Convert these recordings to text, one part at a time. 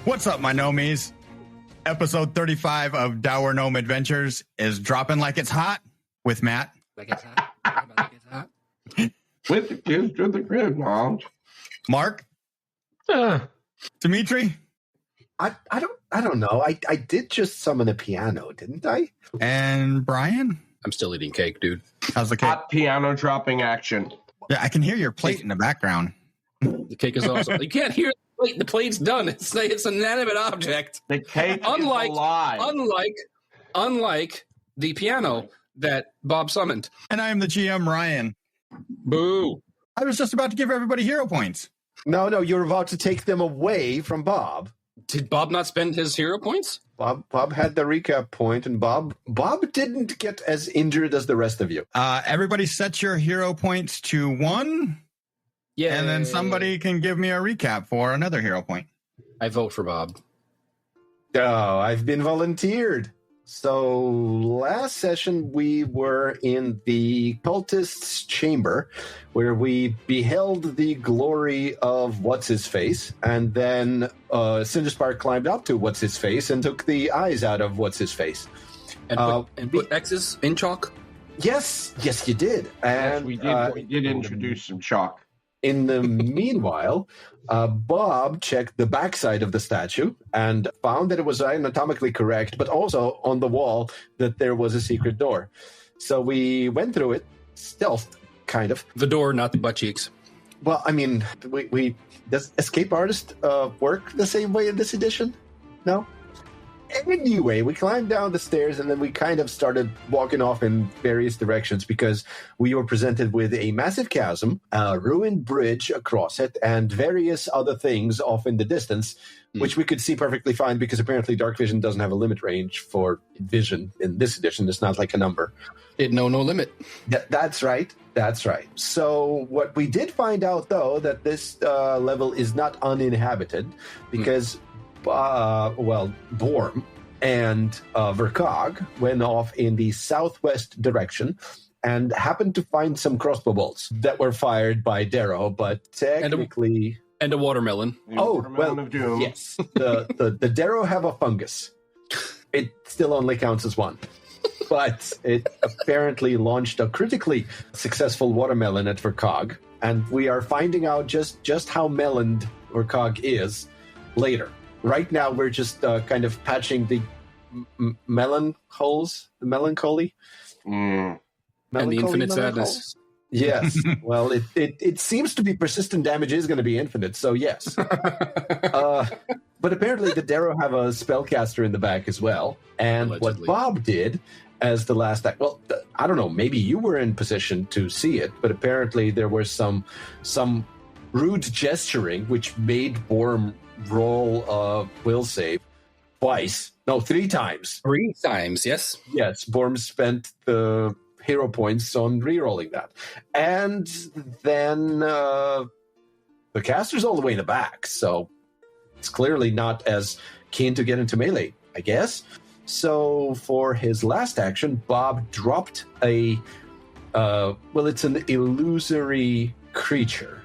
What's up, my gnomies? Episode 35 of Dour Gnome Adventures is dropping like it's hot with Matt. Like it's hot. Like it's hot. With the kids to the crib, Mom. Mark? Dimitri? I don't know. I did just summon a piano, didn't I? And Brian? I'm still eating cake, dude. How's the cake? Hot piano dropping action. Yeah, I can hear your plate in the background. The cake is awesome. You can't hear the plate. The plate's done. It's an inanimate object. The cake Unlike- is alive. Unlike the piano that Bob summoned. And I am the GM, Ryan. Boo. I was just about to give everybody hero points. No, you're about to take them away from Bob. Did Bob not spend his hero points? Bob had the recap point, and Bob didn't get as injured as the rest of you. Everybody set your hero points to 1. Yeah. And then somebody can give me a recap for another hero point. I vote for Bob. Oh, I've been volunteered. So last session we were in the cultist's chamber where we beheld the glory of What's-His-Face, and then Cinderspark climbed up to What's-His-Face and took the eyes out of What's-His-Face. And put X's in chalk? Yes, you did. And Yes, we did introduce some chalk. in the meanwhile, Bob checked the backside of the statue and found that it was anatomically correct, but also on the wall that there was a secret door. So we went through it, stealth, kind of. The door, not the butt cheeks. Well, I mean, we does Escape Artist work the same way in this edition? No? Anyway, we climbed down the stairs and then we kind of started walking off in various directions because we were presented with a massive chasm, a ruined bridge across it, and various other things off in the distance, which we could see perfectly fine because apparently dark vision doesn't have a limit range for vision in this edition. It's not like a number. It no limit. That's right. So what we did find out, though, that this level is not uninhabited because... Brom and Vercag went off in the southwest direction and happened to find some crossbow bolts that were fired by Darrow, but technically... And a watermelon. Watermelon of doom. Yes. The Darrow have a fungus. It still only counts as one. But it apparently launched a critically successful watermelon at Vercag, and we are finding out just how meloned Vercag is later. Right now, we're just kind of patching the melancholy. And the infinite sadness. Yes. Well, it seems to be persistent damage is going to be infinite, so yes. But apparently the Darrow have a spellcaster in the back as well. And Allegedly. what Bob did as the last act, well, I don't know, maybe you were in position to see it, but apparently there was some rude gesturing which made Brom roll a will save twice. No, 3 times. 3 times, yes. Yes, Brom spent the hero points on re-rolling that. And then the caster's all the way in the back, so it's clearly not as keen to get into melee, I guess. So for his last action, Bob dropped it's an illusory creature,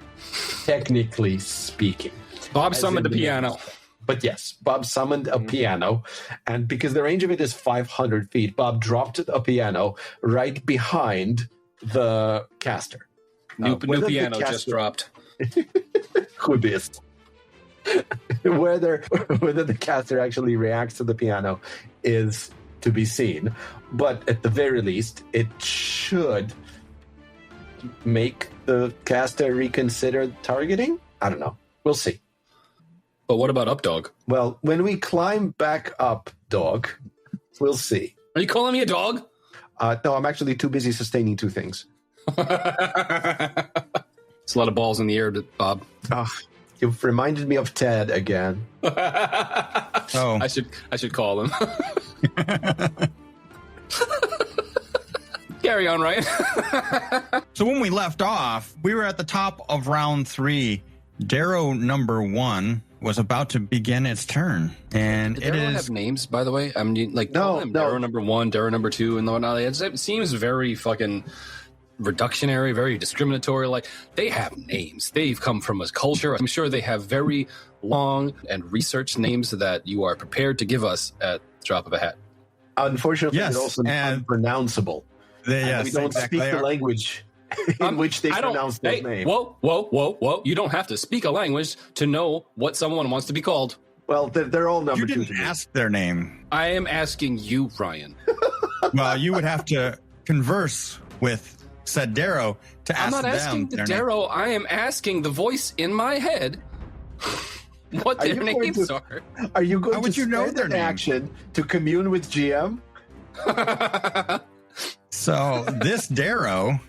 technically speaking. Bob summoned a piano. But yes, Bob summoned a piano, and because the range of it is 500 feet, Bob dropped a piano right behind the caster. New piano just dropped. Who this? Whether the caster actually reacts to the piano is to be seen, but at the very least, it should make the caster reconsider targeting. I don't know. We'll see. But what about up, dog? Well, when we climb back up, dog, we'll see. Are you calling me a dog? No, I'm actually too busy sustaining 2 things. It's a lot of balls in the air, Bob. Oh, you've reminded me of Ted again. Oh. I should call him. Carry on, Ryan. So when we left off, we were at the top of round 3. Darrow number 1 was about to begin its turn, and Did it Darrow is have names, by the way? I mean, like No. Darrow number 1, Darrow number 2, and whatnot. It seems very fucking reductionary, very discriminatory. Like, they have names. They've come from a culture. I'm sure they have very long and researched names that you are prepared to give us at the drop of a hat. Unfortunately, Yes, it's also and- unpronounceable. Yes, We don't exactly. speak the language in which they pronounce those names. Whoa. You don't have to speak a language to know what someone wants to be called. Well, they're all number You two didn't to me. ask their name. I am asking you, Ryan. Well, you would have to converse with said Darrow to ask I'm not them asking the their name. Darrow. I am asking the voice in my head what Are their you going names to- are. Are you going How to would you know spend their an name? action to commune with GM? So this Darrow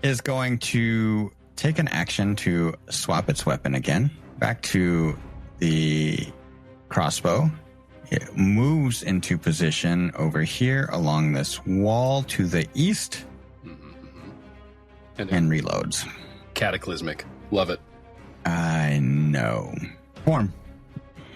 is going to take an action to swap its weapon again back to the crossbow. It moves into position over here along this wall to the east And and reloads. cataclysmic. Love it. I know. Form.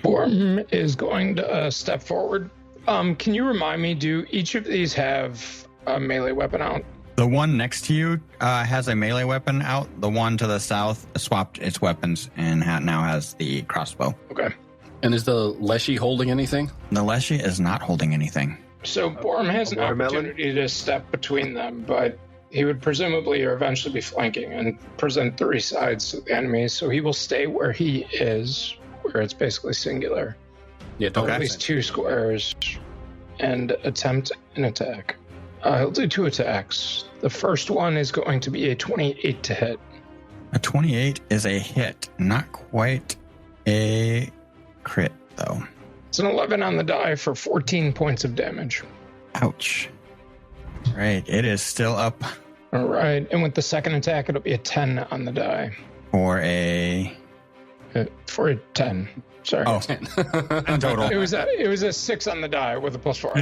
Brom is going to step forward. Can you remind me, do each of these have a melee weapon out? The one next to you has a melee weapon out. The one to the south swapped its weapons and now has the crossbow. Okay. And is the Leshy holding anything? The Leshy is not holding anything. So Brom has an watermelon? opportunity to step between them, but he would presumably or eventually be flanking and present 3 sides to the enemy, so he will stay where he is, where it's basically singular. Yeah, don't Okay. At least 2 squares, and attempt an attack. He'll do 2 attacks. The first one is going to be a 28 to hit. A 28 is a hit. Not quite a crit, though. It's an 11 on the die for 14 points of damage. Ouch. Right, it is still up All right, and with the second attack, it'll be a 10 on the die. for a... For a 10. Sorry. Oh, in total. It was a 6 on the die with a +4.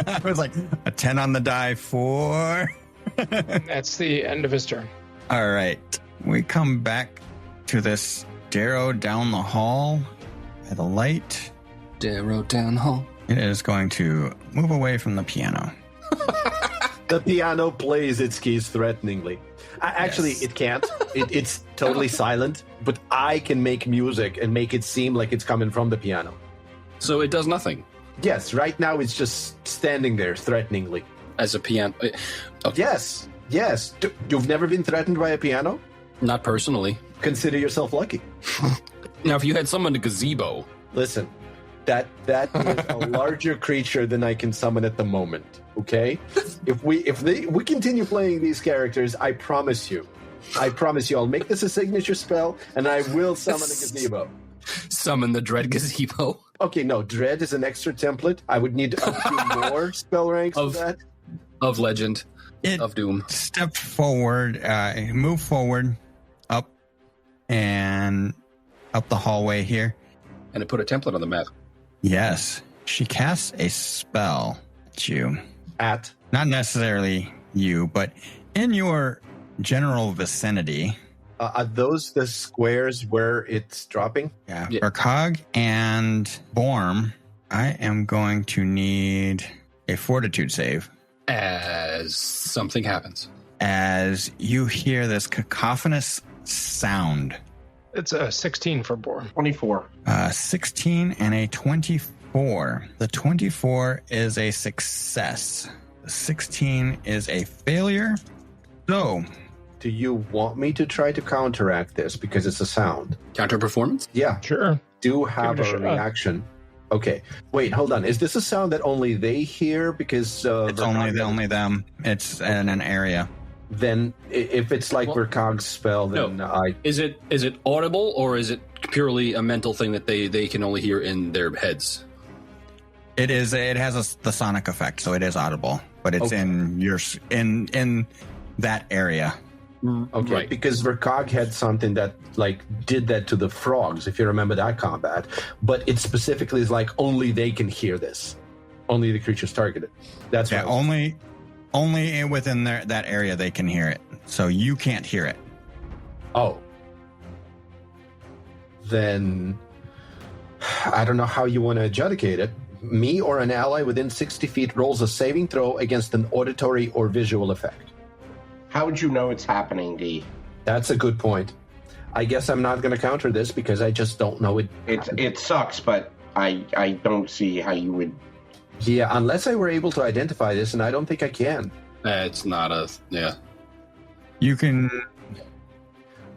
I was like, a 10 on the die for... That's the end of his turn. All right. We come back to this Darrow down the hall by the light. Darrow down hall. It is going to move away from the piano. The piano plays its keys threateningly. Actually, Yes. it can't. It's totally silent, but I can make music and make it seem like it's coming from the piano. So it does nothing Yes, right now it's just standing there threateningly. as a piano. Yes, yes. You've never been threatened by a piano? Not personally. Consider yourself lucky. Now, if you had someone to gazebo, Listen, that is a larger creature than I can summon at the moment. Okay, if we continue playing these characters, I promise you, I'll make this a signature spell, and I will summon a gazebo. summon the dread gazebo Okay, no, dread is an extra template. I would need a few more spell ranks Of- for that. of legend, It of doom. stepped forward, move forward, up, and up the hallway here. And it put a template on the map. Yes, she casts a spell at you. At Not necessarily you, but in your general vicinity. are those the squares where it's dropping? Yeah, Yeah. Vercag and Brom, I am going to need a fortitude save As something happens. as you hear this cacophonous sound. It's a 16 for Brom. 24. 16 and a 24. The 24 is a success. The 16 is a failure. So, Do you want me to try to counteract this because it's a sound? Counter performance? Yeah, Sure. do have Give it a a shot. reaction. Okay, wait, hold on. Is this a sound that only they hear? Because it's only them. It's in an area. Then, if it's like Well, Vercag's spell, then no. Is it audible, or is it purely a mental thing that they can only hear in their heads? It is. It has the sonic effect, so it is audible, but it's Okay. in that area. Okay, Right. because Vercag had something that like did that to the frogs, if you remember that combat. But it specifically is like only they can hear this, only the creatures targeted. That's Yeah, what only within that area they can hear it. So you can't hear it. Oh, then I don't know how you want to adjudicate it. Me or an ally within 60 feet rolls a saving throw against an auditory or visual effect. How would you know it's happening, D? That's a good point. I guess I'm not going to counter this because I just don't know it. It sucks, but I don't see how you would. Yeah, unless I were able to identify this, and I don't think I can. It's not a... Yeah. You can...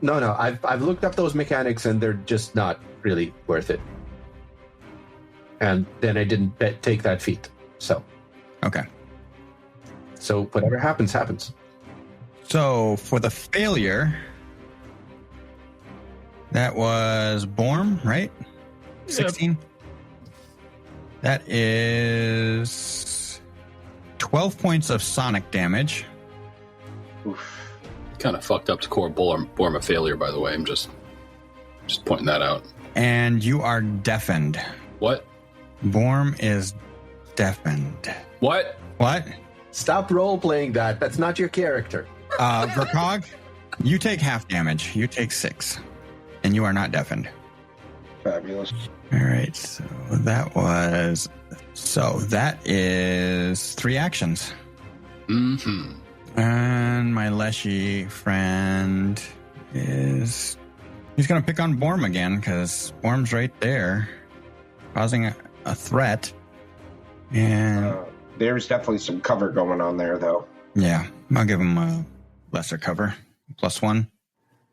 No, I've looked up those mechanics, and they're just not really worth it. And then I didn't take that feat, so... Okay. So whatever happens, happens. So for the failure, that was Brom, right? 16? That is 12 points of sonic damage. Oof. Kind of fucked up to core Brom a failure, by the way. I'm just pointing that out. And you are deafened. What? Brom is deafened. What? What? Stop role-playing that. That's not your character. Vercag, you take half damage. You take 6. And you are not deafened. Fabulous. All right, so that is 3 actions. Mm-hmm. And my Leshy friend he's going to pick on Brom again because Borm's right there, causing a threat. And There's definitely some cover going on there, though. yeah, I'll give him a lesser cover, +1.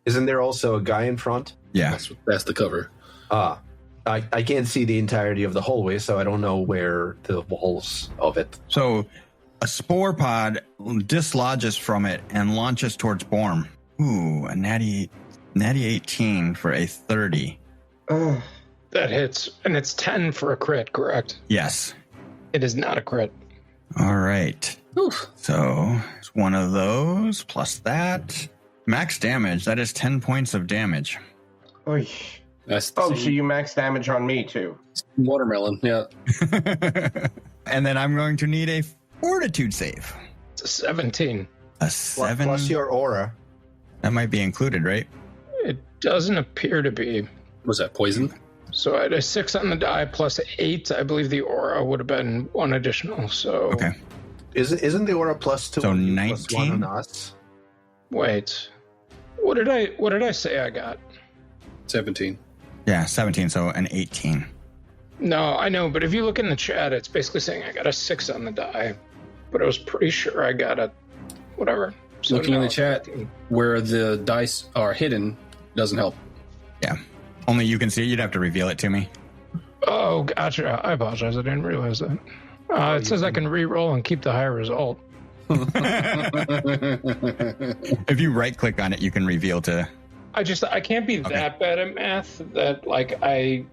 Isn't there also a guy in front? Yeah. That's the cover. I can't see the entirety of the hallway, so I don't know where the walls of it. So a spore pod dislodges from it and launches towards Brom. Ooh, a natty 18 for a 30. Ugh. That hits, and it's 10 for a crit, correct? Yes. It is not a crit. All right. Oof. So it's one of those plus that. Max damage. That is 10 points of damage. Oy. That's Oh, so you max damage on me, too. watermelon. Yeah. And then I'm going to need a fortitude save. It's a 17. A 7. Plus your aura. That might be included, right? It doesn't appear to be. Was that poison? So I had a 6 on the die plus 8. I believe the aura would have been 1 additional. So Okay. Isn't the aura +2? So on you, 19? +1 on us? wait, what did I say I got? 17. Yeah, 17, so an 18. No, I know, but if you look in the chat, it's basically saying I got a 6 on the die, but I was pretty sure I got a whatever. So Looking in no, the chat, where the dice are hidden doesn't help. Yeah. Only you can see it. You'd have to reveal it to me. Oh, gotcha. I apologize. I didn't realize that. It says I can re-roll and keep the higher result. If you right click on it, you can reveal to. I can't be that bad at math that like I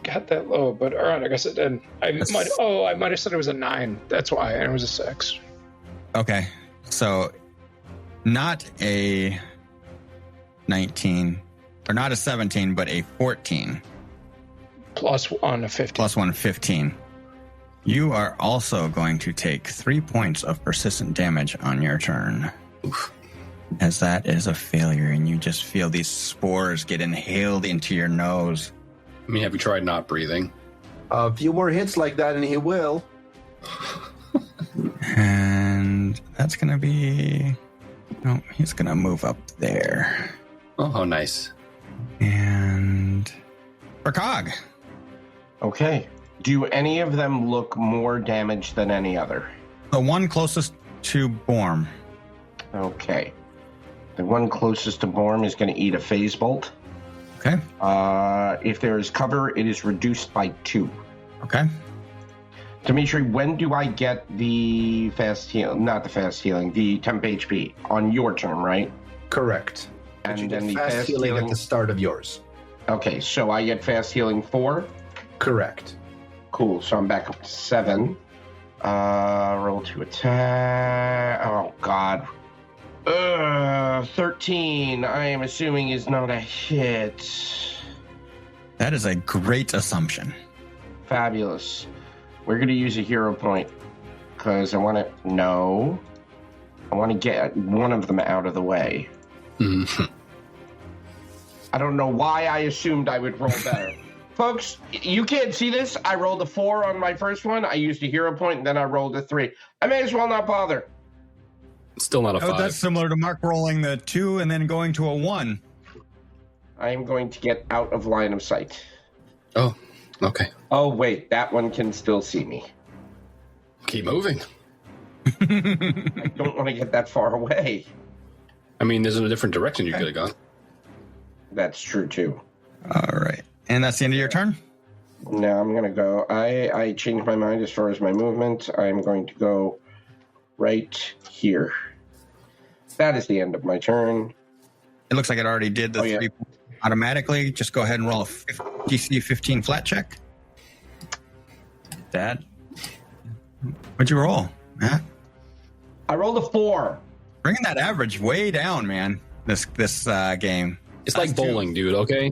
got that low, but all right, I guess it did. I might have said it was a 9. That's why, and it was a 6. Okay. So not a 19 or not a 17, but a 14 Plus 1 of 15. plus 1, 15. You are also going to take 3 points of persistent damage on your turn. Oof. As that is a failure, and you just feel these spores get inhaled into your nose. I mean, have you tried not breathing? A few more hits like that, and he will. And that's going to be... No, he's going to move up there. Oh, how nice. And... Vercag. Okay. Do any of them look more damaged than any other? The one closest to Brom. Okay. The one closest to Brom is going to eat a phase bolt. Okay. If there is cover, it is reduced by 2. Okay. Dimitri, when do I get the fast heal? Not the fast healing, the temp HP on your turn, right? Correct. And you then get the fast healing at the start of yours. Okay, so I get fast healing 4. Correct. Cool. So I'm back up to 7. Roll to attack. Oh God. 13. I am assuming is not a hit. That is a great assumption. Fabulous. We're going to use a hero point because I want to get one of them out of the way. Mhm. I don't know why I assumed I would roll better. Folks, you can't see this. I rolled a 4 on my first one. I used a hero point, and then I rolled a 3. I may as well not bother. Still not a 5. that's similar to Mark rolling the 2 and then going to a 1. I am going to get out of line of sight. Oh, okay. Oh, wait, that one can still see me. Keep moving. I don't want to get that far away. I mean, there's a different direction you could have gone. That's true, too. All right. And that's the end of your turn? Now I'm going to go. I changed my mind as far as my movement. I'm going to go right here. That is the end of my turn. It looks like it already did the 3 automatically. Just go ahead and roll a DC 15 flat check. Dad. What'd you roll, Matt? I rolled a 4. Bringing that average way down, man, this game. It's like bowling, dude, okay?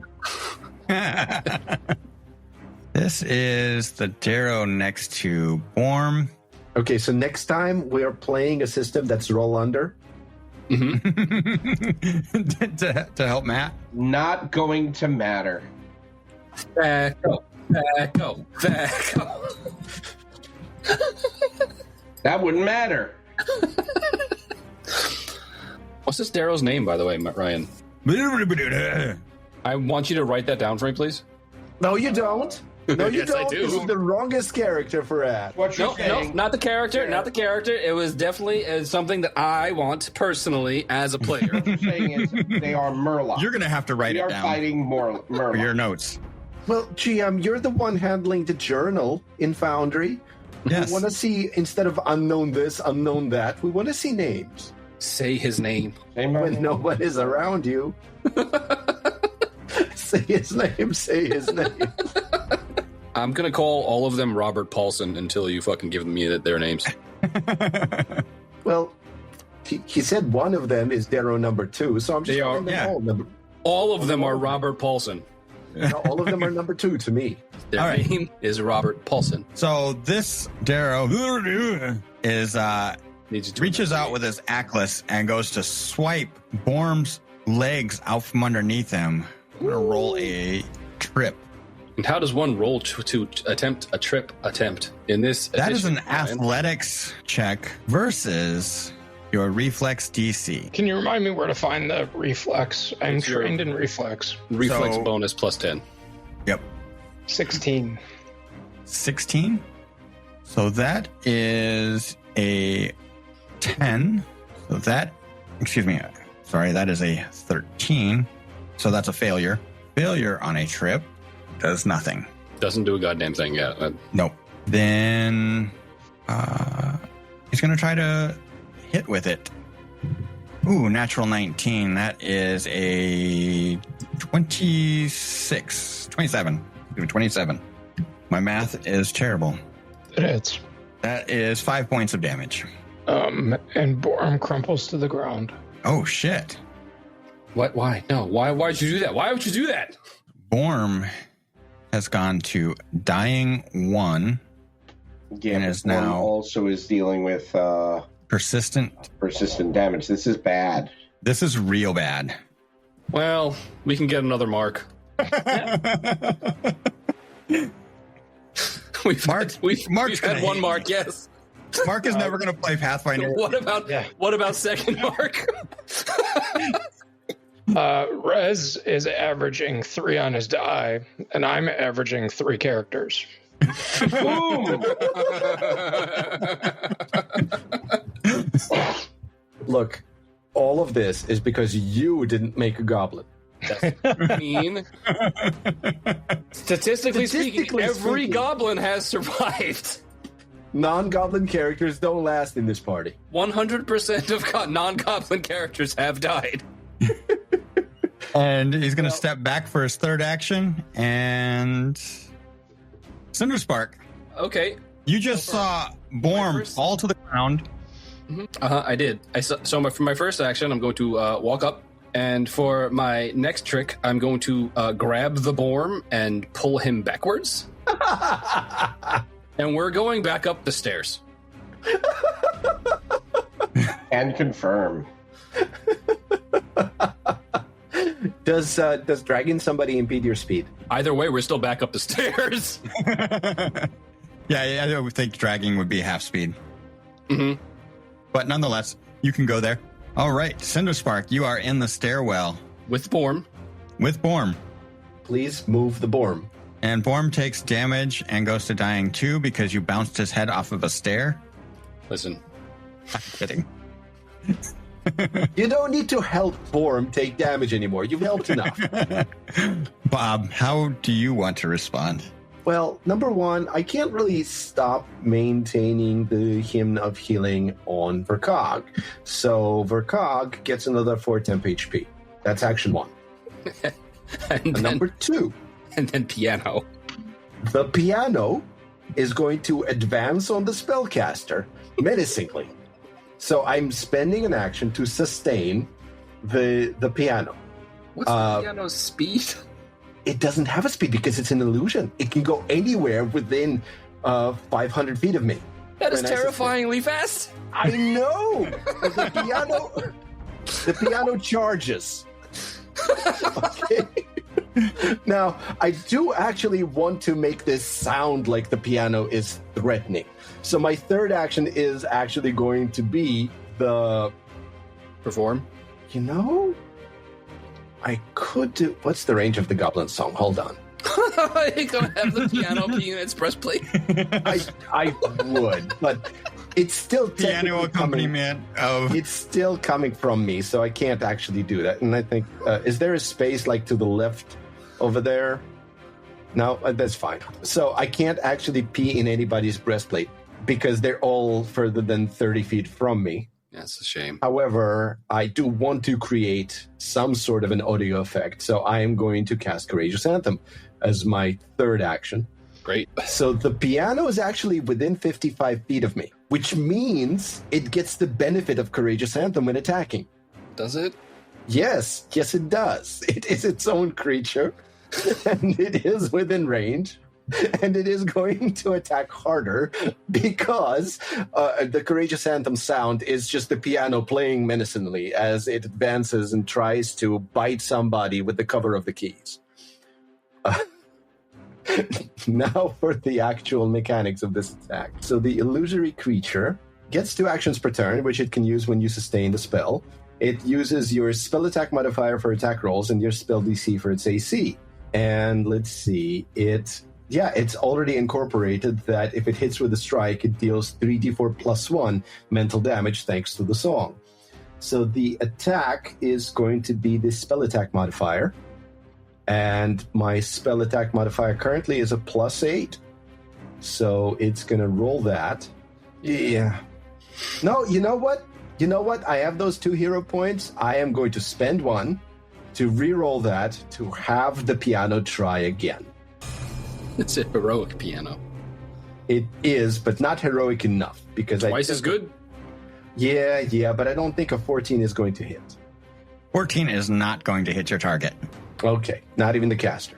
This is the Darrow next to Brom. Okay, so next time we are playing a system that's roll under. Mm-hmm. to help Matt. Not going to matter. Back up. That wouldn't matter. What's this Darrow's name, by the way, Ryan? I want you to write that down for me, please. No, you don't. No, you Yes, I don't. do. This is the wrongest character for that. What you're No, saying? not the character. Not the character. It was definitely something that I want personally as a player. What you're saying is they are Murloc. You're going to have to write We it are down fighting for Murloc. your notes. Well, GM, you're the one handling the journal in Foundry. Yes. We want to see, instead of unknown this, unknown that, we want to see names. Say his name. Same When no one is around you. Say his name, say his name. I'm gonna call all of them Robert Paulson until you fucking give me their names. Well, he said one of them is Darrow number 2, so I'm just They are, calling them yeah. all number. All of them are Robert Paulson. No, all of them are number 2 to me. Their All right. name is Robert Paulson. So this Darrow is reaches out with his Atlas and goes to swipe Borm's legs out from underneath him. I'm gonna roll a trip. And how does one roll to attempt a trip attempt in this? That is an edition, Ryan? athletics check versus your reflex DC. Can you remind me where to find the reflex? I'm It's your- trained in reflex. reflex So- bonus plus 10. Yep. 16. 16. So that is a 10. So that, excuse me, sorry, that is a 13. So that's a failure. Failure on a trip does nothing. Doesn't do a goddamn thing yet. Nope. Then he's going to try to hit with it. Ooh, natural 19. That is a 27. 27. My math is terrible. It is. That is 5 points of damage. And Brom crumples to the ground. Oh, shit. What? Why? No. Why would you do that? Why would you do that? Borm has gone to dying 1. Yeah, And but is one now- also is dealing with Persistent. persistent damage. This is bad. This is real bad. Well, we can get another mark. We've Mark's had gonna one hate mark, me. yes. Mark is never going to play Pathfinder. What about second mark? Rez is averaging 3 on his die, and I'm averaging 3 characters. Boom! Look, all of this is because you didn't make a goblin. mean. Statistically speaking, every goblin has survived. Non-goblin characters don't last in this party. 100% of non-goblin characters have died. And he's going to step back for his third action. And Cinderspark, Okay. you just saw Borm first- fall to the ground. I did. For my first action, I'm going to walk up. And for my next trick, I'm going to grab the Borm and pull him backwards. And we're going back up the stairs. And confirm. Does dragging somebody impede your speed? Either way, we're still back up the stairs. Yeah, I would think dragging would be half speed. Mm-hmm. But nonetheless, You can go there. All right, Cinderspark, you are in the stairwell. With Brom. With Brom. Please move the Brom. And Brom takes damage and goes to dying too because you bounced his head off of a stair. Listen. I'm kidding. You don't need to help Brom take damage anymore. You've helped enough. Bob, how do you want to respond? Well, number one, I can't really stop maintaining the Hymn of Healing on Vercag. So Vercag gets another 4 temp HP. That's action 1. and then, number 2. And then piano. The piano is going to advance on the spellcaster menacingly. So I'm spending an action to sustain the piano. What's the piano's speed? It doesn't have a speed because it's an illusion. It can go anywhere within 500 feet of me. That is terrifyingly fast. I know. The piano charges. Okay. Now, I do actually want to make this sound like the piano is threatening. So my third action is actually going to be the... Perform? You know, I could do... What's the range of the Goblin song? Hold on. You're going to have the piano be in its breastplate? I would, but it's still piano accompaniment of... It's still coming from me, so I can't actually do that. And I think... is there a space like to the left over there? No, that's fine. So I can't actually pee in anybody's breastplate because they're all further than 30 feet from me. That's a shame. However, I do want to create some sort of an audio effect, so I am going to cast Courageous Anthem as my third action. Great. So the piano is actually within 55 feet of me, which means it gets the benefit of Courageous Anthem when attacking. Does it? Yes, it does. It is its own creature, and it is within range. And it is going to attack harder because the Courageous Anthem sound is just the piano playing menacingly as it advances and tries to bite somebody with the cover of the keys. Now for the actual mechanics of this attack. So the illusory creature gets 2 actions per turn, which it can use when you sustain the spell. It uses your spell attack modifier for attack rolls and your spell DC for its AC. And let's see, it's already incorporated that if it hits with a strike, it deals 3d4 plus 1 mental damage thanks to the song. So the attack is going to be the spell attack modifier. And my spell attack modifier currently is a +8. So it's going to roll that. Yeah. No, you know what? I have those 2 hero points. I am going to spend 1 to re-roll that to have the piano try again. It's a heroic piano. It is, but not heroic enough because twice as good. Yeah, but I don't think a 14 is going to hit. 14 is not going to hit your target. Okay, not even the caster.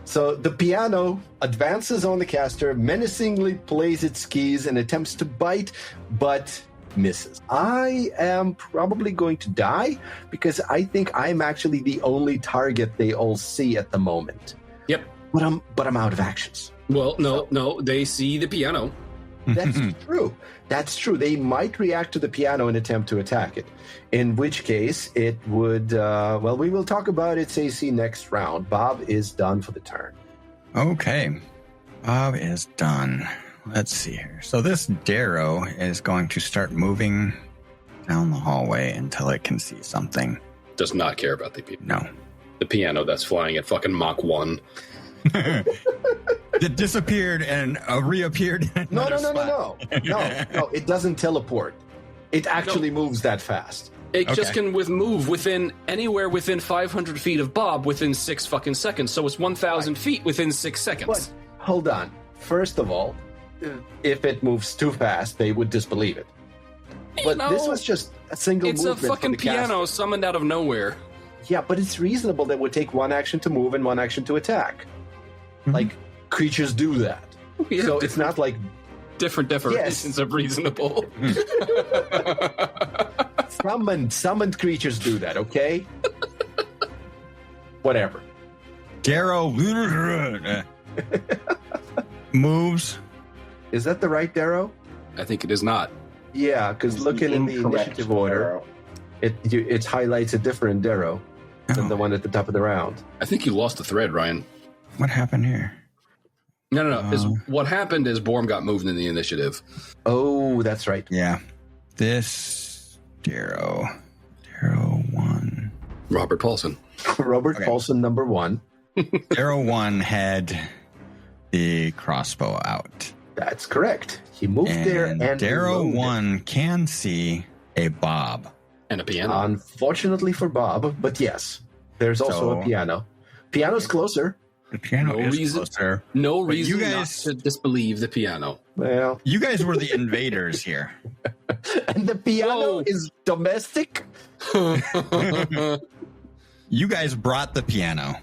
So the piano advances on the caster, menacingly plays its keys and attempts to bite, but misses. I am probably going to die because I think I'm actually the only target they all see at the moment. Yep. But I'm out of actions. Well, no, they see the piano. That's true. That's true. They might react to the piano and attempt to attack it. In which case, it would... we will talk about its AC next round. Bob is done for the turn. Okay. Bob is done. Let's see here. So this Darrow is going to start moving down the hallway until it can see something. Does not care about the piano. No. The piano that's flying at fucking Mach 1. It disappeared and reappeared in another spot. No, it doesn't teleport. It actually moves that fast. It just can move anywhere within 500 feet of Bob within 6 fucking seconds. So it's 1,000 feet within 6 seconds. But, hold on. First of all, if it moves too fast, they would disbelieve it. But this was just a single movement. It's a fucking piano summoned out of nowhere. Yeah, but it's reasonable that it would take 1 action to move and 1 action to attack. Mm-hmm. Like, creatures do that. So it's not like... Different definitions of reasonable. Summoned creatures do that, okay? Whatever. Darrow moves. Is that the right Darrow? I think it is not. Yeah, because looking in the Incorrect initiative order, arrow. it highlights a different arrow than the one at the top of the round. I think you lost the thread, Ryan. What happened here? No. What happened is Brom got moved in the initiative. Oh, that's right. Yeah. This Darrow 1. Robert Paulson. Robert Okay. Paulson, number 1. Darrow 1 had the crossbow out. That's correct. He moved there and Darrow reloaded. 1 can see a bob. And a piano. Unfortunately for Bob, but yes, there's also a piano. Piano's closer. The piano No is reason- closer. No But you reason guys- not to disbelieve the piano. Well, You guys were the invaders here. and the piano Whoa. is domestic. You guys brought the piano.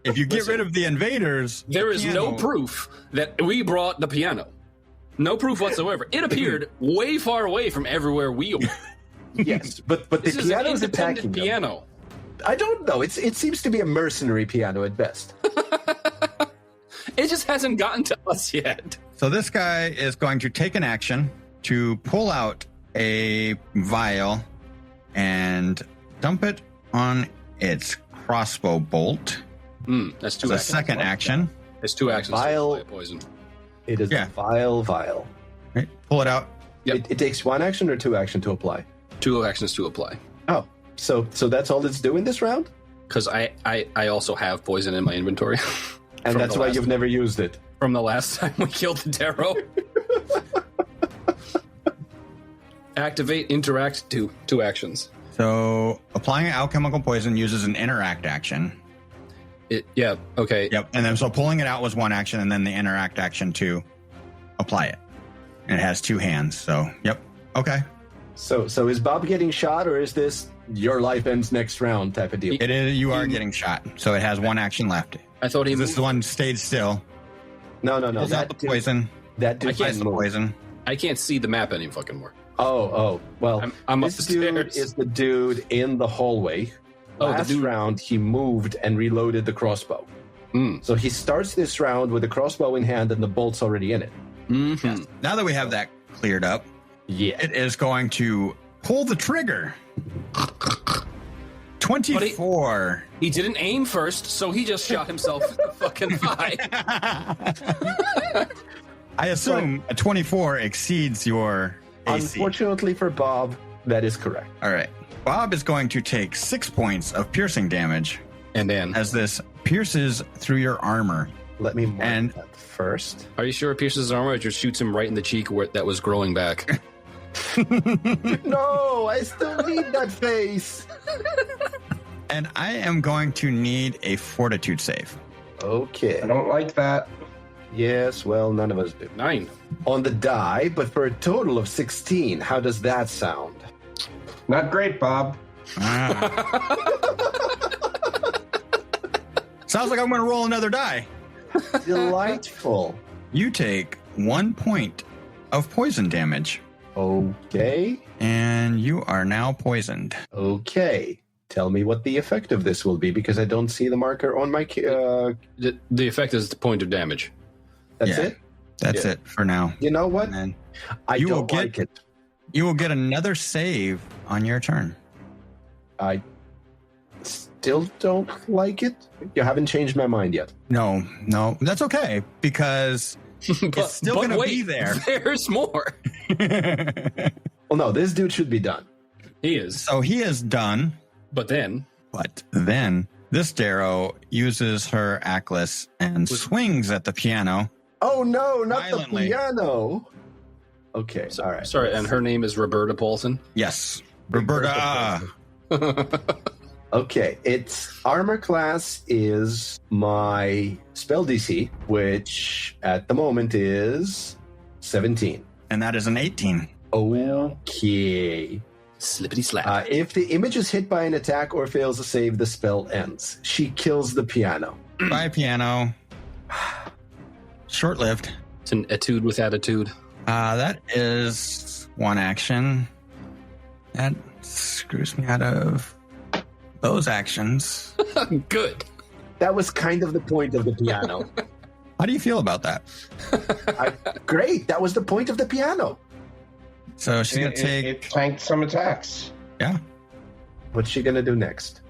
If you get rid of the invaders, There is no piano- proof that we brought the piano. No proof whatsoever. It appeared way far away from everywhere we were. Yes, but the This is an piano's independent attacking them. piano. I don't know. It seems to be a mercenary piano at best. It just hasn't gotten to us yet. So this guy is going to take an action to pull out a vial and dump it on its crossbow bolt. That's two As a actions. second action. It's two actions. Vial. To apply poison. It is Yeah. a vial. Right? Pull it out. Yep. It takes 1 action or 2 action to apply. Two actions to apply. Oh, so that's all it's doing this round, Because I also have poison in my inventory. and From that's the why last- you've never used it. From the last time we killed the Darrow. Activate, interact, two actions. So applying alchemical poison uses an interact action. Okay. Yep. And then so pulling it out was 1 action, and then the interact action to apply it. And it has 2 hands. So yep. Okay. So is Bob getting shot, or is this your life ends next round type of deal? It is. You are getting shot. So it has 1 action left. I thought he This one stayed still. No. Pulls out the poison. That dude Applies can the move. poison. I can't see the map any fucking more. Oh. Well, I'm this dude upstairs. is the dude in the hallway. Oh, the Last dude- round, he moved and reloaded the crossbow. Mm. So he starts this round with the crossbow in hand and the bolt's already in it. Mm-hmm. Now that we have that cleared up, Yeah. it is going to pull the trigger. 24. He didn't aim first, so he just shot himself in the fucking thigh. I assume a 24 exceeds your AC. Unfortunately for Bob, that is correct. All right. Bob is going to take 6 points of piercing damage And then, as this pierces through your armor. Let me mark And- that first. are you sure it pierces his armor or just shoots him right in the cheek where that was growing back? No, I still need that face. And I am going to need a fortitude save. Okay. I don't like that. Yes, well, none of us do. 9. On the die, but for a total of 16. How does that sound? Not great, Bob. Ah. Sounds like I'm going to roll another die. Delightful. You take 1 point of poison damage, Okay. and you are now poisoned. Okay. Tell me what the effect of this will be, because I don't see the marker on my... The effect is the point of damage. that's Yeah. it? That's Yeah. it for now. You know what? And then I you will don't get- like it. you will get another save on your turn. I still don't like it. You haven't changed my mind yet. No, that's okay because it's still going to be there. There's more. Well, no, this dude should be done. He is. So he is done, But then, but then this Darrow uses her Atlas and swings at the piano. Oh, no, not Violently. the piano. Okay, all right. sorry, and her name is Roberta Paulson. Yes, Roberta. Okay, its armor class is my spell DC, which at the moment is 17. And that is an 18. Okay. Slippity slap. If the image is hit by an attack or fails a save, the spell ends. She kills the piano. By piano. Short-lived. It's an etude with attitude. That is 1 action. That screws me out of those actions. Good. That was kind of the point of the piano. How do you feel about that? Great, that was the point of the piano. So she's going to take... It tanked some attacks. Yeah. What's she gonna do next?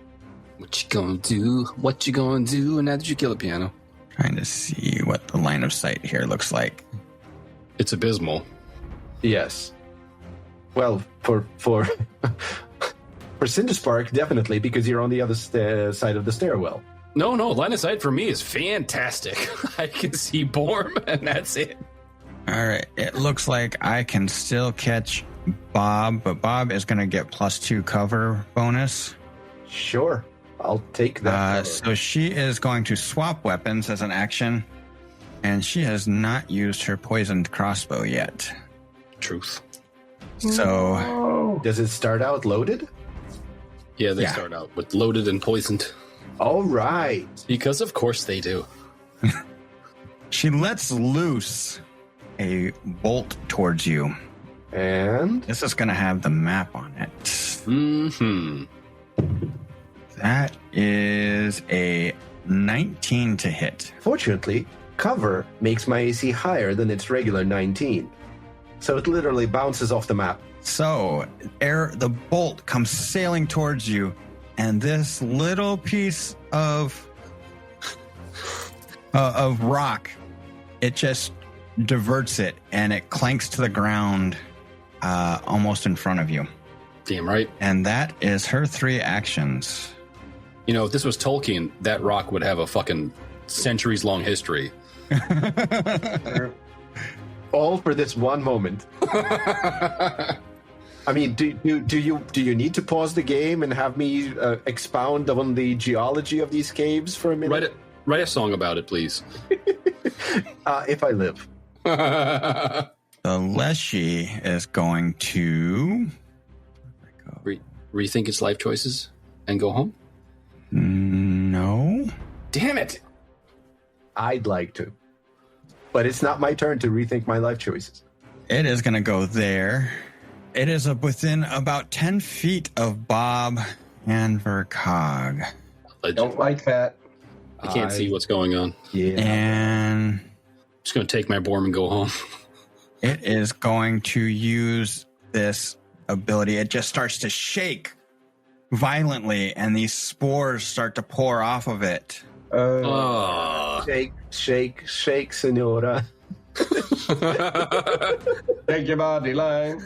What you gonna do? What you gonna do now that you kill a piano? Trying to see what the line of sight here looks like. It's abysmal. Yes. Well, for for Cinderspark, definitely, because you're on the other side of the stairwell. No, line of sight for me is fantastic. I can see Brom, and that's it. All right. It looks like I can still catch Bob, but Bob is going to get +2 cover bonus. Sure, I'll take that. So she is going to swap weapons as an action, and she has not used her poisoned crossbow yet. Truth. So Does it start out loaded? Yeah, they start out with loaded and poisoned. All right. Because of course they do. she lets loose a bolt towards you. And This is going to have the map on it. Mm-hmm. That is a 19 to hit. fortunately, cover makes my AC higher than its regular 19. So it literally bounces off the map. So the bolt comes sailing towards you, and this little piece of rock, it just diverts it, and it clanks to the ground almost in front of you. Damn right. And that is her 3 actions. You know, if this was Tolkien, that rock would have a fucking centuries-long history. All for this one moment. I mean, do you need to pause the game and have me expound on the geology of these caves for a minute? Write a song about it, please. If I live. The Leshy is going to Rethink its life choices and go home? No. Damn it! I'd like to. But it's not my turn to rethink my life choices. It is going to go there. It is within about 10 feet of Bob and Vercag. I don't like that. I can't see what's going on. Yeah. And I'm just going to take my Brom and go home. it is going to use this ability. It just starts to shake violently, and these spores start to pour off of it. Shake, shake, shake, senora. Take your body line.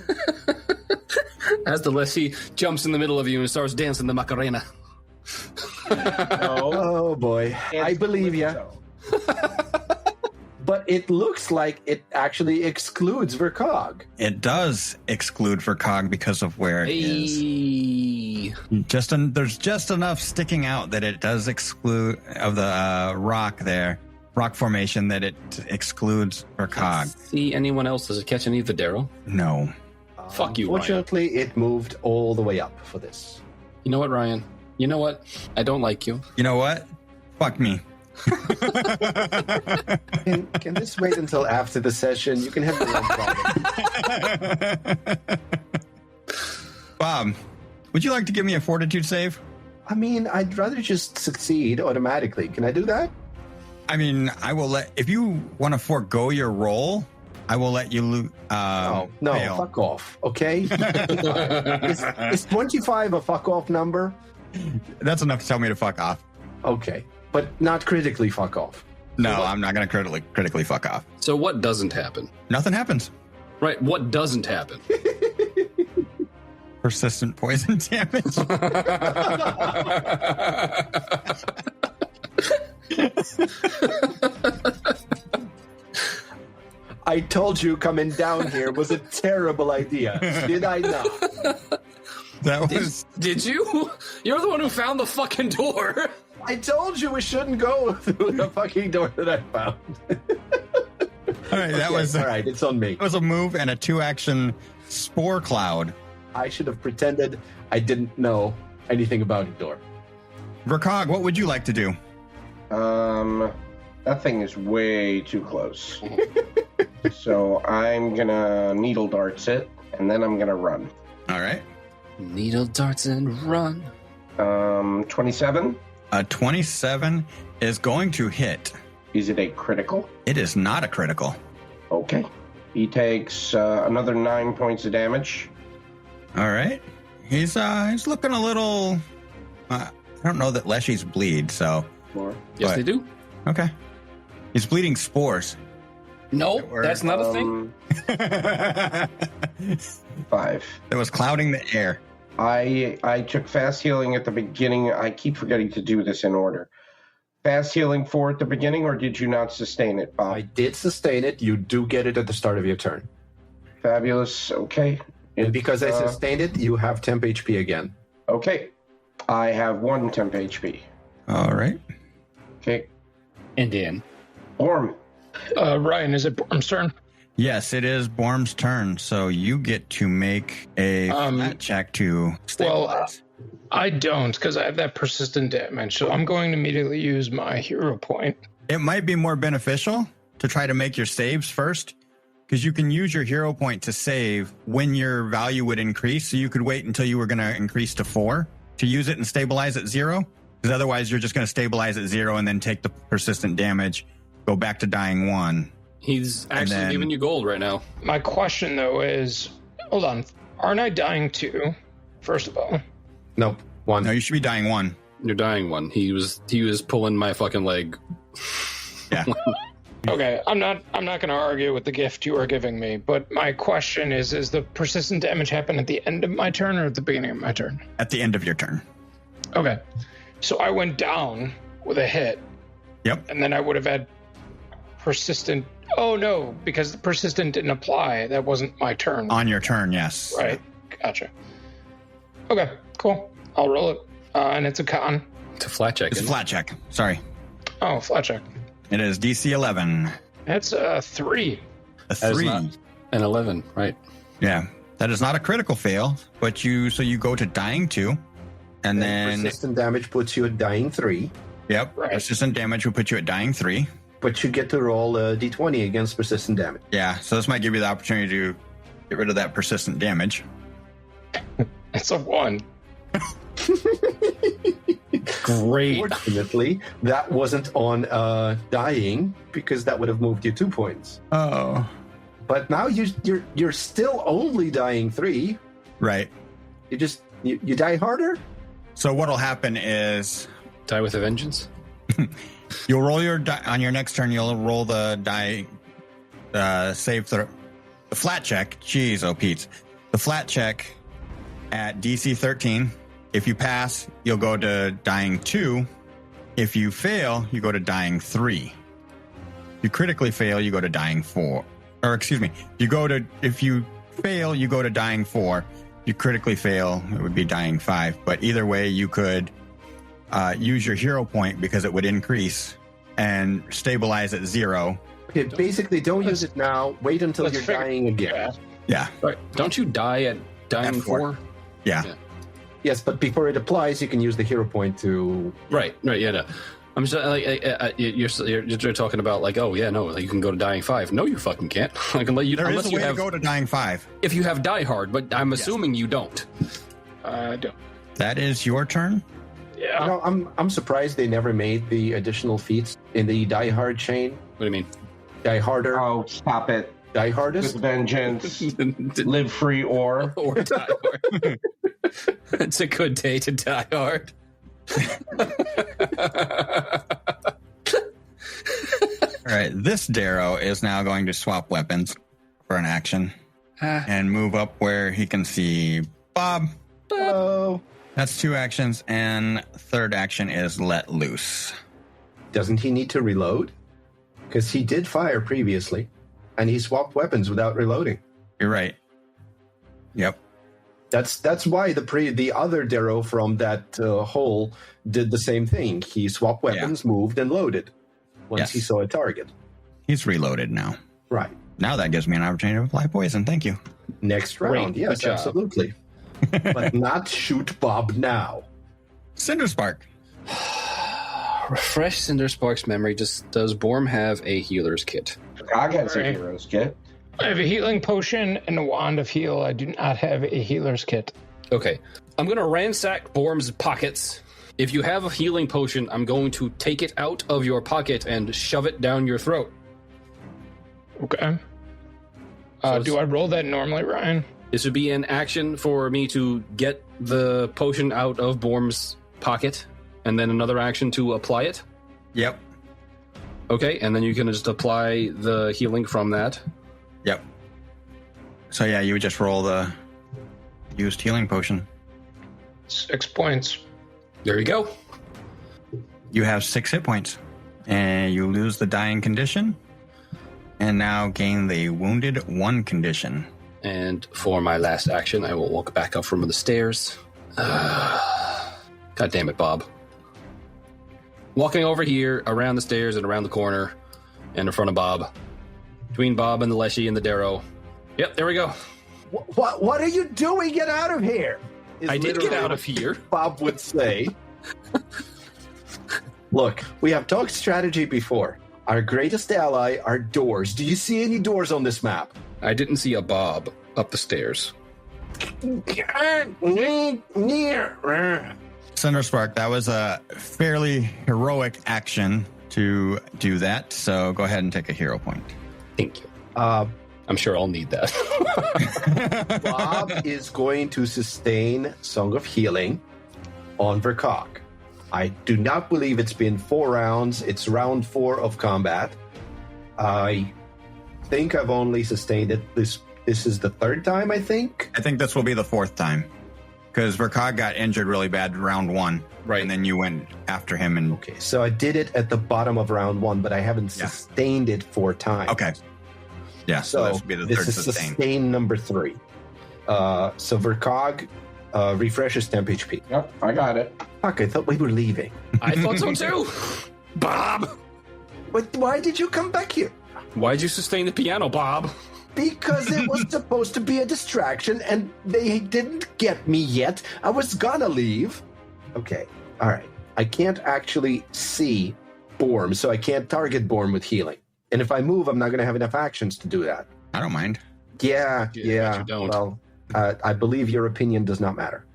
As the Leshy jumps in the middle of you and starts dancing the Macarena. No. Oh boy, I believe ya. But it looks like it actually excludes Vercag. It does exclude Vercag because of where it is. There's just enough sticking out that it does exclude of the rock formation that it excludes Vercag. See anyone else? Does it catch any of the Darrow? No. Fuck you, Ryan. Fortunately, it moved all the way up for this. You know what, Ryan? You know what? I don't like you. You know what? Fuck me. Can this wait until after the session? You can have your own problem. Bob, would you like to give me a fortitude save? I mean, I'd rather just succeed automatically. Can I do that? I mean, I will if you want to forego your roll, I will let you No, fail. fuck off, okay? Is 25 a fuck off number? That's enough to tell me to fuck off. Okay, but not critically fuck off. No, I'm not going to critically fuck off. So what doesn't happen? Nothing happens. Right, what doesn't happen? Persistent poison damage. I told you coming down here was a terrible idea. Did I not? That was... Did you? You're the one who found the fucking door. I told you we shouldn't go through the fucking door that I found. All right, that was... All right, it's on me. It was a move and a 2-action spore cloud. I should have pretended I didn't know anything about the door. Vercag, what would you like to do? That thing is way too close. So I'm gonna needle darts it, and then I'm gonna run. All right. Needle darts and run. 27. A 27 is going to hit. Is it a critical? It is not a critical. Okay. He takes another 9 points of damage. All right. He's looking a little. I don't know that leshies bleed, so. Yes, they do. Okay. He's bleeding spores. No, that's not a thing. 5. That was clouding the air. I took fast healing at the beginning. I keep forgetting to do this in order. Fast healing 4 at the beginning, or did you not sustain it, Bob? I did sustain it. You do get it at the start of your turn. Fabulous. Okay. And because I sustained it, you have temp HP again. Okay. I have 1 temp HP. All right. Okay. And then. Brom. Ryan, is it Borm's turn? Yes, it is Borm's turn, so you get to make a flat check to stabilize. I don't, because I have that persistent damage, so I'm going to immediately use my hero point. It might be more beneficial to try to make your saves first, because you can use your hero point to save when your value would increase, so you could wait until you were going to increase to 4 to use it and stabilize at 0, because otherwise you're just going to stabilize at 0 and then take the persistent damage, go back to dying 1. He's actually giving you gold right now. My question, though, is... Hold on. Aren't I dying 2, first of all? Nope. 1. No, you should be dying 1. You're dying 1. He was pulling my fucking leg. Yeah. Okay, I'm not going to argue with the gift you are giving me, but my question is the persistent damage happen at the end of my turn or at the beginning of my turn? At the end of your turn. Okay. So I went down with a hit. Yep. And then I would have had persistent... Oh, no, because the persistent didn't apply. That wasn't my turn. On your turn, yes. Right. Gotcha. Okay, cool. I'll roll it. And it's a con. It's a flat check. It's a flat check. Sorry. Oh, flat check. It is DC 11. That's a 3. A 3. An 11, right. Yeah. That is not a critical fail, but you go to dying 2, and then... Persistent damage puts you at dying 3. Yep. Right. Persistent damage will put you at dying 3. But you get to roll a d20 against persistent damage. Yeah, so this might give you the opportunity to get rid of that persistent damage. It's a 1. Great. Fortunately, that wasn't on dying, because that would have moved you 2 points. Oh. But now you're still only dying 3. Right. You die harder? So what'll happen is... Die with a vengeance? You'll roll your on your next turn. You'll roll the die save the flat check. Jeez, oh Pete, the flat check at DC 13. If you pass, you'll go to dying 2. If you fail, you go to dying 3. If you critically fail, you go to dying 4. Or excuse me, if you fail, you go to dying 4. If you critically fail, it would be dying 5. But either way, you could. Use your hero point because it would increase and stabilize at 0. Okay, basically, don't use it now. Wait until you're dying again. Yeah. Right. Don't you die at dying 4? Yeah. Yes, but before it applies, you can use the hero point to... Right, yeah, no. I'm just like, you're talking about like, oh, yeah, no, you can go to dying 5. No, you fucking can't. Like, there is a way to go to dying 5. If you have Die Hard, but I'm assuming you don't. I don't. That is your turn? Yeah. You know, I'm surprised they never made the additional feats in the Die Hard chain. What do you mean? Die Harder. Oh, stop it. Die Hardest. With vengeance. Live free or... Or Die Hard. It's a good day to Die Hard. All right, this Darrow is now going to swap weapons for an action and move up where he can see Bob. Oh. That's 2 actions, and third action is let loose. Doesn't he need to reload? Because he did fire previously, and he swapped weapons without reloading. You're right. Yep. That's why the other Darrow from that hole did the same thing. He swapped weapons, moved, and loaded once he saw a target. He's reloaded now. Right. Now that gives me an opportunity to apply poison. Thank you. Next round. Great. Yes, Good job. absolutely. But not shoot Bob now. Cinderspark. Refresh Cinderspark's memory. Does Brom have a healer's kit? Vercag has a hero's kit. I have a healing potion and a wand of heal. I do not have a healer's kit. Okay. I'm going to ransack Borm's pockets. If you have a healing potion, I'm going to take it out of your pocket and shove it down your throat. Okay. Do I roll that normally, Ryan? This would be an action for me to get the potion out of Borm's pocket, and then another action to apply it. Yep. Okay, and then you can just apply the healing from that. Yep. So yeah, you would just roll the used healing potion. 6 points. There you go. You have 6 hit points, and you lose the dying condition, and now gain the wounded 1 condition. And for my last action, I will walk back up from the stairs. God damn it, Bob. Walking over here, around the stairs and around the corner, and in front of Bob. Between Bob and the Leshy and the Darrow. Yep, there we go. What are you doing? Get out of here! I did get out of here. Bob would say. Look, we have talked strategy before. Our greatest ally are doors. Do you see any doors on this map? I didn't see a Bob up the stairs. Cinderspark, that was a fairly heroic action to do that, so go ahead and take a hero point. Thank you. I'm sure I'll need that. Bob is going to sustain Song of Healing on Vercag. I do not believe it's been 4 rounds. It's round 4 of combat. I think I've only sustained it. This is the 3rd time, I think. I think this will be the 4th time, because Vercag got injured really bad round 1, Right. and then you went after him. And Okay, so I did it at the bottom of round 1, but I haven't sustained it 4 times. Okay. Yeah, so this will be the 3rd this is sustain number 3. So Vercag refreshes temp HP. Yep, I got it. Fuck, I thought we were leaving. I thought so too. Bob! But why did you come back here? Why'd you sustain the piano, Bob? Because it was supposed to be a distraction and they didn't get me yet. I was gonna leave. Okay, all right. I can't actually see Brom, so I can't target Brom with healing. And if I move, I'm not gonna have enough actions to do that. I don't mind. Yeah. But you don't. Well, I believe your opinion does not matter.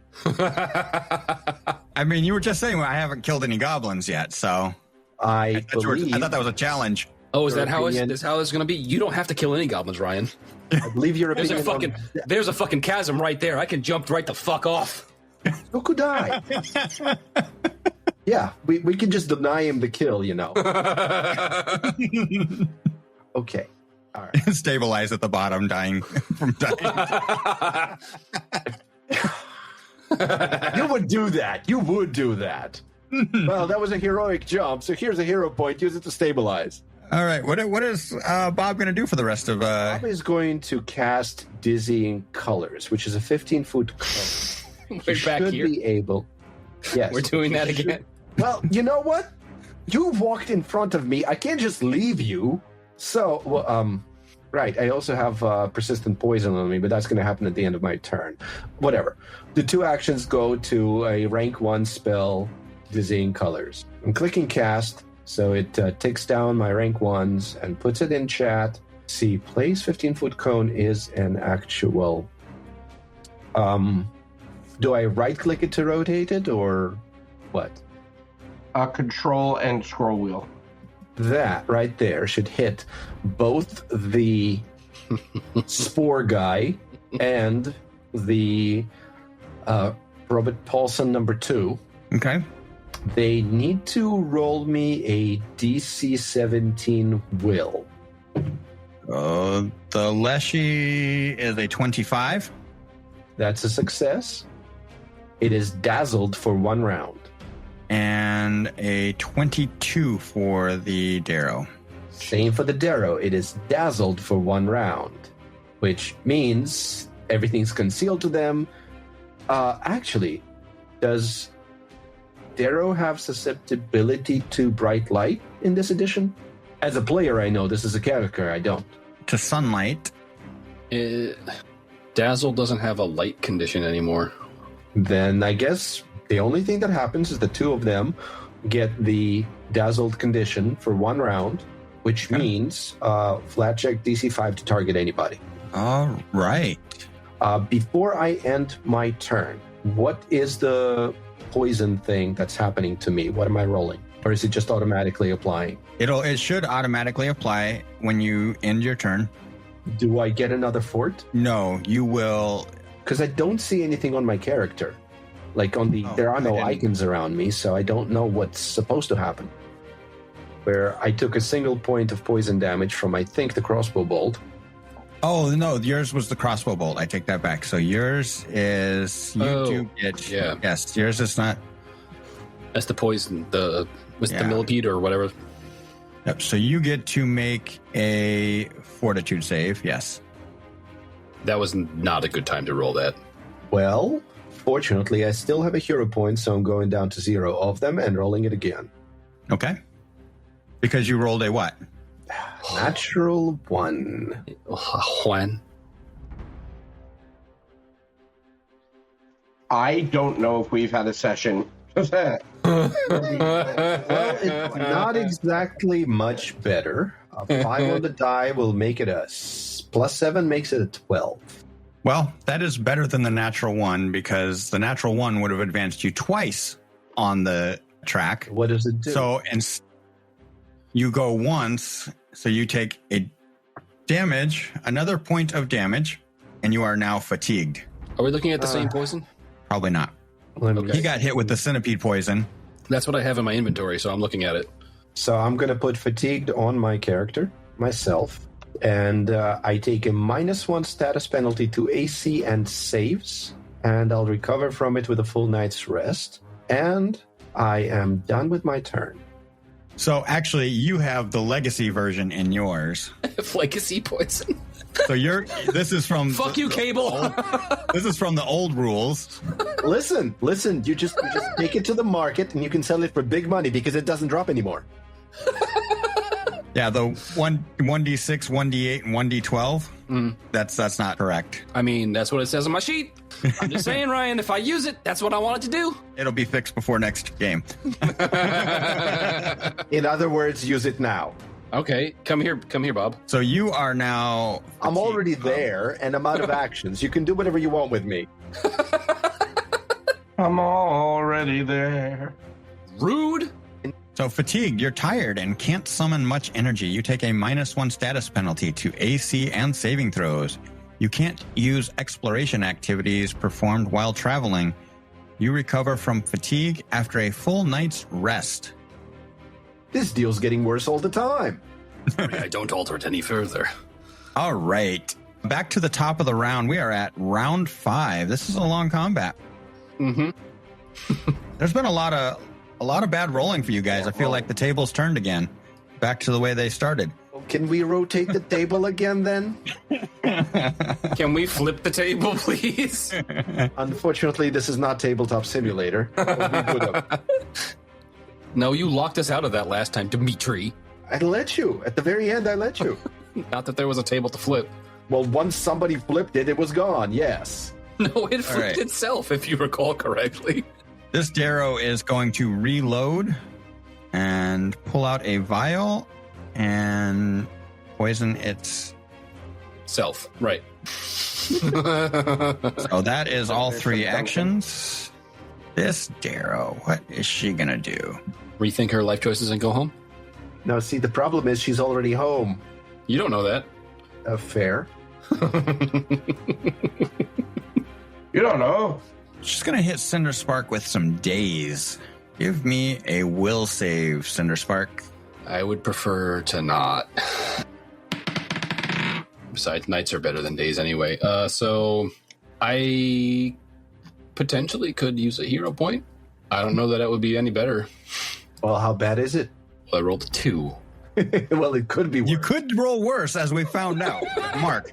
I mean, you were just saying, well, I haven't killed any goblins yet, so I thought that was a challenge. Oh, is Your that how opinion- it's going to be? You don't have to kill any goblins, Ryan. I believe your There's opinion. there's a fucking chasm right there. I can jump right the fuck off. So could I. Yeah, we can just deny him the kill, you know. Okay. All right. Stabilize at the bottom, dying from dying. You would do that. You would do that. Well, that was a heroic jump, so here's a hero point. Use it to stabilize. All right, what is Bob going to do for the rest of... Bob is going to cast Dizzying Colors, which is a 15-foot color. We're back should here. be able... Yes. We're doing that You should- again. Well, you know what? You walked in front of me. I can't just leave you. So, well, right. I also have persistent poison on me, but that's going to happen at the end of my turn. Whatever. The 2 actions go to a rank 1 spell, Dizzying Colors. I'm clicking cast, so it takes down my rank 1s and puts it in chat. See, place 15-foot cone is an actual... do I right-click it to rotate it, or what? Control and scroll wheel. That right there should hit both the Spore guy and the Robert Paulson number 2. Okay. They need to roll me a DC 17 will. The Leshy is a 25. That's a success. It is dazzled for 1 round. And a 22 for the Darrow. Same for the Darrow. It is dazzled for 1 round, which means everything's concealed to them. Actually, does Darrow have susceptibility to bright light in this edition? As a player, I know. This is a character. I don't. To sunlight. Dazzle doesn't have a light condition anymore. Then I guess the only thing that happens is the 2 of them get the dazzled condition for 1 round, which means flat check DC 5 to target anybody. All right. Before I end my turn, what is the poison thing that's happening to me? What am I rolling? Or is it just automatically applying? It should automatically apply when you end your turn. Do I get another fort? No, you will. Because I don't see anything on my character. Like there are no icons around me, so I don't know what's supposed to happen. Where I took a single point of poison damage from, I think, the crossbow bolt. Oh, no, yours was the crossbow bolt. I take that back. So yours is... do get... Yeah. Yes, yours is not... That's the poison, the millipede or whatever. Yep, so you get to make a fortitude save, yes. That was not a good time to roll that. Well, fortunately, I still have a hero point, so I'm going down to 0 of them and rolling it again. Okay. Because you rolled a what? Natural 1. Juan? I don't know if we've had a session. Well, it's not exactly much better. A 5 on the die will make it a... Plus 7 makes it a 12. Well, that is better than the natural 1 because the natural 1 would have advanced you twice on the track. What does it do? So you go once, so you take a damage, another point of damage, and you are now fatigued. Are we looking at the same poison? Probably not. Okay. He got hit with the centipede poison. That's what I have in my inventory, so I'm looking at it. So I'm going to put fatigued on my character, myself, and I take a -1 status penalty to AC and saves, and I'll recover from it with a full night's rest, and I am done with my turn. So actually, you have the legacy version in yours. Legacy poison. So this is from... Fuck you, Cable. This is from the old rules. Listen, you just take it to the market and you can sell it for big money because it doesn't drop anymore. Yeah, the 1d6, 1d8, and 1d12. That's not correct. I mean, that's what it says on my sheet. I'm just saying, Ryan, if I use it, that's what I want it to do. It'll be fixed before next game. In other words, use it now. Okay, come here, Bob. So you are now... I'm already there, and I'm out of actions. You can do whatever you want with me. I'm already there. Rude. So fatigued, you're tired and can't summon much energy. You take a -1 status penalty to AC and saving throws. You can't use exploration activities performed while traveling. You recover from fatigue after a full night's rest. This deal's getting worse all the time. I don't alter it any further. All right. Back to the top of the round. We are at round 5. This is a long combat. Mm-hmm. There's been a lot of bad rolling for you guys. I feel like the table's turned again. Back to the way they started. Can we rotate the table again, then? Can we flip the table, please? Unfortunately, this is not Tabletop Simulator. No, you locked us out of that last time, Dimitri. I let you. At the very end, I let you. Not that there was a table to flip. Well, once somebody flipped it, it was gone, yes. No, it flipped itself, if you recall correctly. This Darrow is going to reload and pull out a vial and poison its self. Right. So that is all 3 actions. This Darrow, what is she going to do? Rethink her life choices and go home? No, see, the problem is she's already home. You don't know that. Fair. You don't know. She's going to hit Cinderspark with some daze. Give me a will save, Cinderspark. I would prefer to not. Besides, nights are better than days anyway. So I potentially could use a hero point. I don't know that it would be any better. Well, how bad is it? Well, I rolled a 2. Well, it could be worse. You could roll worse, as we found out. Mark.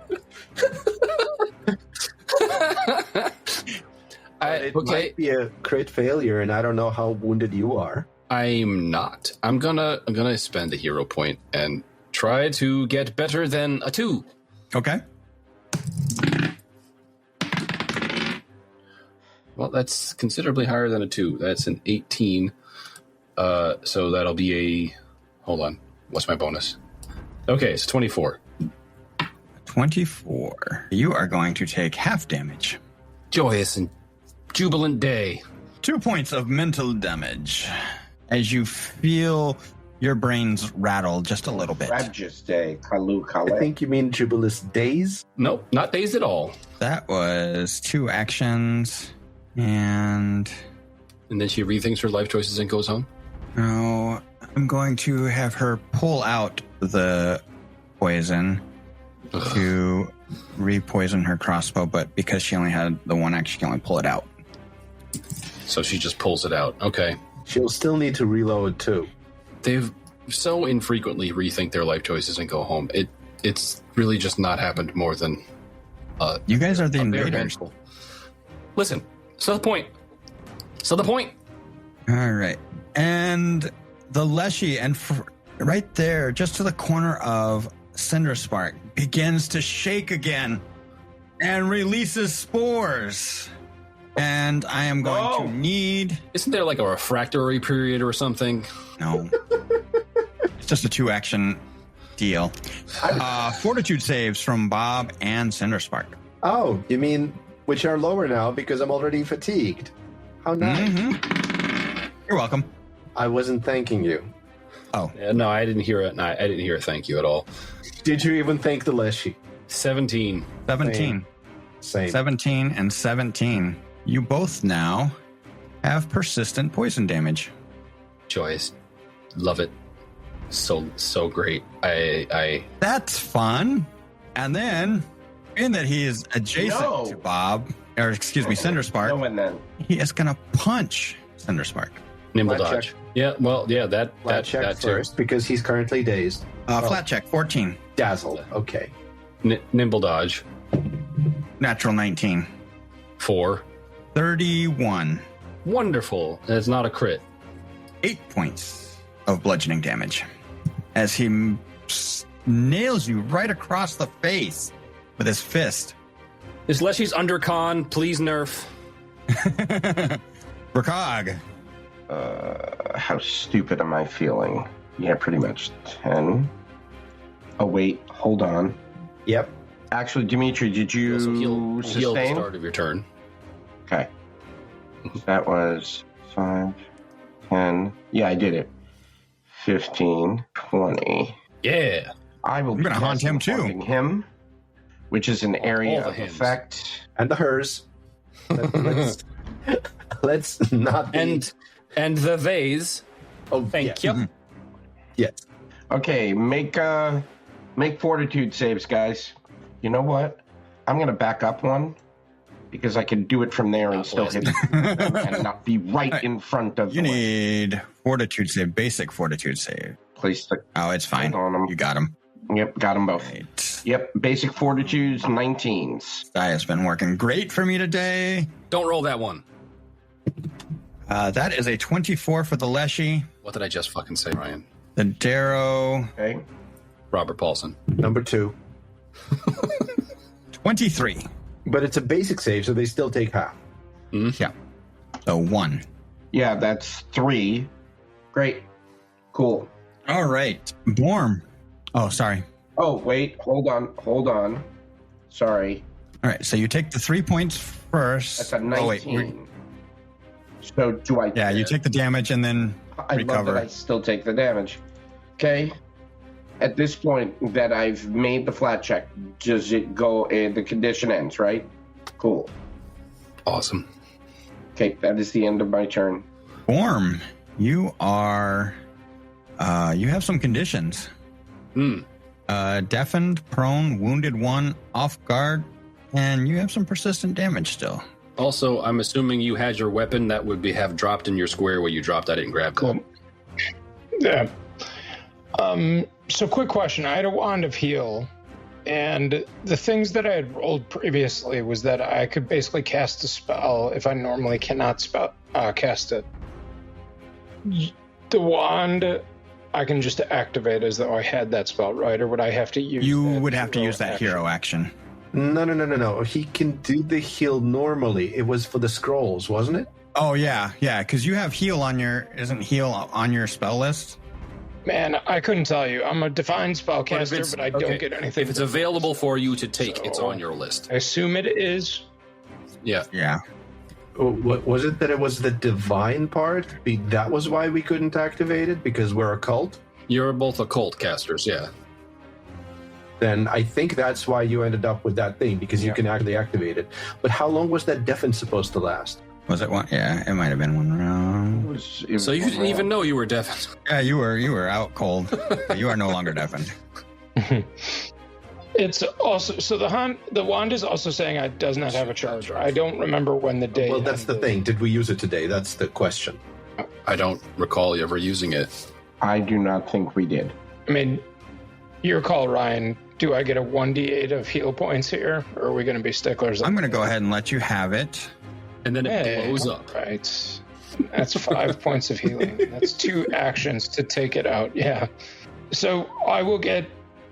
It might be a crit failure, and I don't know how wounded you are. I'm not. I'm gonna spend a hero point and try to get better than a 2. Okay. Well, that's considerably higher than a 2. That's an 18. So that'll be a... Hold on. What's my bonus? Okay, it's 24. 24. You are going to take half damage. Joyous and jubilant day. 2 points of mental damage as you feel your brains rattle just a little bit. Rajiste, Kalu I Kale. think you mean Jubileous Days. Nope, not dazed at all. That was 2 actions, and And then she rethinks her life choices and goes home. now I'm going to have her pull out the poison to re-poison her crossbow, but because she only had the 1 action, she can only pull it out. So she just pulls it out. Okay. She'll still need to reload too. They've so infrequently rethink their life choices and go home. It's really just not happened more than You guys are the a bare invaders. handful. Listen, it's not the point. It's not the point. All right. And the Leshy, and right there, just to the corner of Cinderspark, begins to shake again and releases spores. And I am going to need... Isn't there like a refractory period or something? No. It's just a 2-action deal. Fortitude saves from Bob and Cinderspark. Oh, you mean which are lower now because I'm already fatigued? How nice. Mm-hmm. You're welcome. I wasn't thanking you. Oh. Yeah, no, I didn't hear it. No, I didn't hear a thank you at all. Did you even thank the Leshy? 17. 17. Same. 17 and 17. You both now have persistent poison damage. Joyous. Love it. So great. I That's fun. And then, in that he is adjacent to Bob, or excuse me, Cinderspark, No, and then. he is going to punch Cinderspark. nimble Flat dodge. check. Yeah, well, yeah, that Check too. first because he's currently dazed. Flat check, 14. Dazzled. Okay. Nimble dodge. Natural 19. 4. 31. Wonderful. And it's not a crit. 8 points of bludgeoning damage as he nails you right across the face with his fist. Is Leshy's undercon? Please nerf. Vercag. How stupid am I feeling? Yeah, pretty much 10. Oh, wait, hold on. Yep. Actually, Dimitri, did you So heal at the sustain? start of your turn. Okay. That was 5, 10. Yeah, I did it. 15, 20. Yeah. I will I'm gonna haunt him too. haunting him, which is an area the of hymns. effect. And the hers. Let's not be... And the vase. Oh, Thank yeah. you. Yes. Okay, make fortitude saves, guys. You know what? I'm gonna back up one because I can do it from there and still hit them and not be right in front of You the need fortitude save, basic fortitude save. place. The, Oh, it's fine. Hold on, You got him. yep, got them both. Right. Yep, basic fortitudes, 19s. Die has been working great for me today. Don't roll that one. That is a 24 for the Leshy. What did I just fucking say, Ryan? The Darrow, Okay. Robert Paulson. Number 2. 23. But it's a basic save, so they still take half. Yeah. So 1. Yeah, that's 3. Great. Cool. All right. Brom. Oh, sorry. Oh, wait, hold on. Sorry. All right. So you take the 3 points first. That's a 19. Oh, wait. So do I... Yeah, you take the damage and then I recover. love that I still take the damage. Okay. At this point that I've made the flat check, does it go, the condition ends, right? Cool. Awesome. Okay, that is the end of my turn. Brom, you are... you have some conditions. Deafened, prone, wounded 1, off guard, and you have some persistent damage still. Also, I'm assuming you had your weapon that would have dropped in your square where you dropped. I didn't grab that. Cool. Yeah. So quick question. I had a wand of heal, and the things that I had rolled previously was that I could basically cast a spell if I normally cannot cast it. The wand, I can just activate as though I had that spell, right? Or would I have to use You that would have to hero use that action? hero action. No. He can do the heal normally. It was for the scrolls, wasn't it? Oh, yeah, because you have heal on your... Isn't heal on your spell list? Man, I couldn't tell you. I'm a divine spellcaster, but I don't get anything. If it's available for you to take, it's So- on your list. I assume it is. Yeah. Yeah. What was it that it was the divine part? That was why we couldn't activate it because we're a cult. You're both occult casters, yeah. Then I think that's why you ended up with that thing, because you can actually activate it. But how long was that deafen supposed to last? Was it one? Yeah, it might have been one round. It was So you didn't even know you were deafened. Yeah, you were out cold. You are no longer deafened. It's also so the wand is also saying it does not have a charger. I don't remember when the day. Well, that's the thing. Did we use it today? That's the question. I don't recall you ever using it. I do not think we did. I mean, your call, Ryan. Do I get a 1d8 of heal points here, or are we going to be sticklers? I'm going to go ahead and let you have it. And then it blows up. Right. That's 5 points of healing. That's 2 actions to take it out. Yeah. So I will get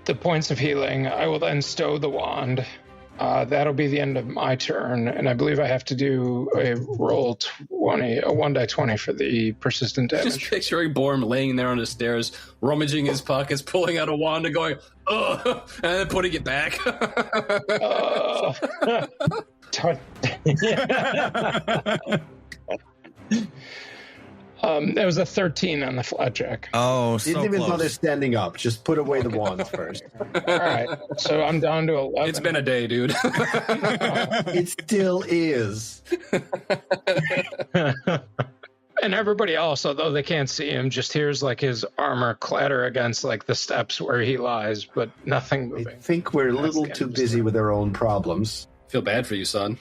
the points of healing. I will then stow the wand. That'll be the end of my turn, and I believe I have to do a roll 20, a 1d20 for the persistent damage. Just picturing Brom laying there on the stairs, rummaging his pockets, pulling out a wand and going, ugh, and then putting it back. That was a 13 on the flat check. Oh, so Didn't even close. bother standing up. Just put away the wands first. All right, so I'm down to 11. It's been a day, dude. It still is. And everybody else, although they can't see him, just hears like his armor clatter against like the steps where he lies, but nothing I moving. think we're a little the end too of the busy story. with our own problems. Feel bad for you, son.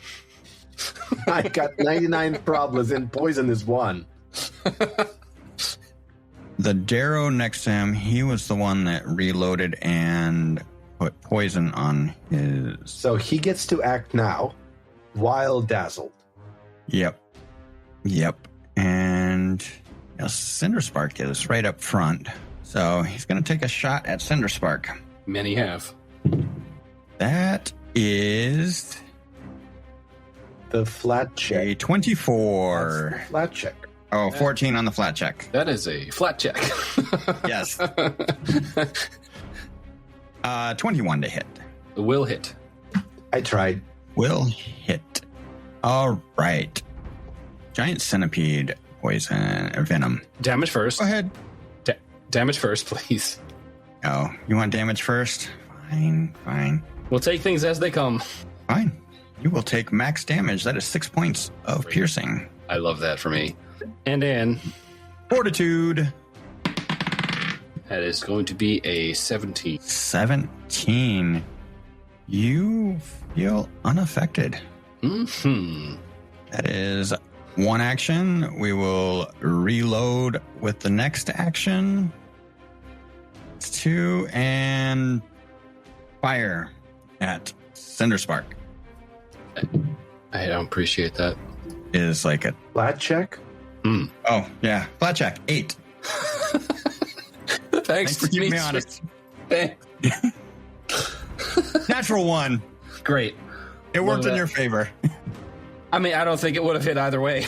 I got 99 problems and poison is one. The Darrow next to him, he was the one that reloaded and put poison on his... So he gets to act now while dazzled. Yep. And Cinderspark is right up front. So he's going to take a shot at Cinderspark. Many have. That is The flat a check. 24. That's the flat check. Oh, 14 on the flat check. That is a flat check. Yes. 21 to hit. Will hit. I tried. Will hit. All right. Giant centipede poison venom. Damage first. Go ahead. Damage first, please. Oh, you want damage first? Fine. We'll take things as they come. Fine. You will take max damage. That is 6 points of piercing. I love that for me. And then Fortitude. that is going to be a 17. 17. You feel unaffected. Mm-hmm. That is one action. We will reload with the next action. It's 2 and fire at Cinderspark. I don't appreciate that. Is like a Flat check? oh yeah flat check 8. Thanks for keeping me Dimitri. honest. Thanks. Natural one. Great. It worked Love in that. your favor. I mean, I don't think it would have hit either way.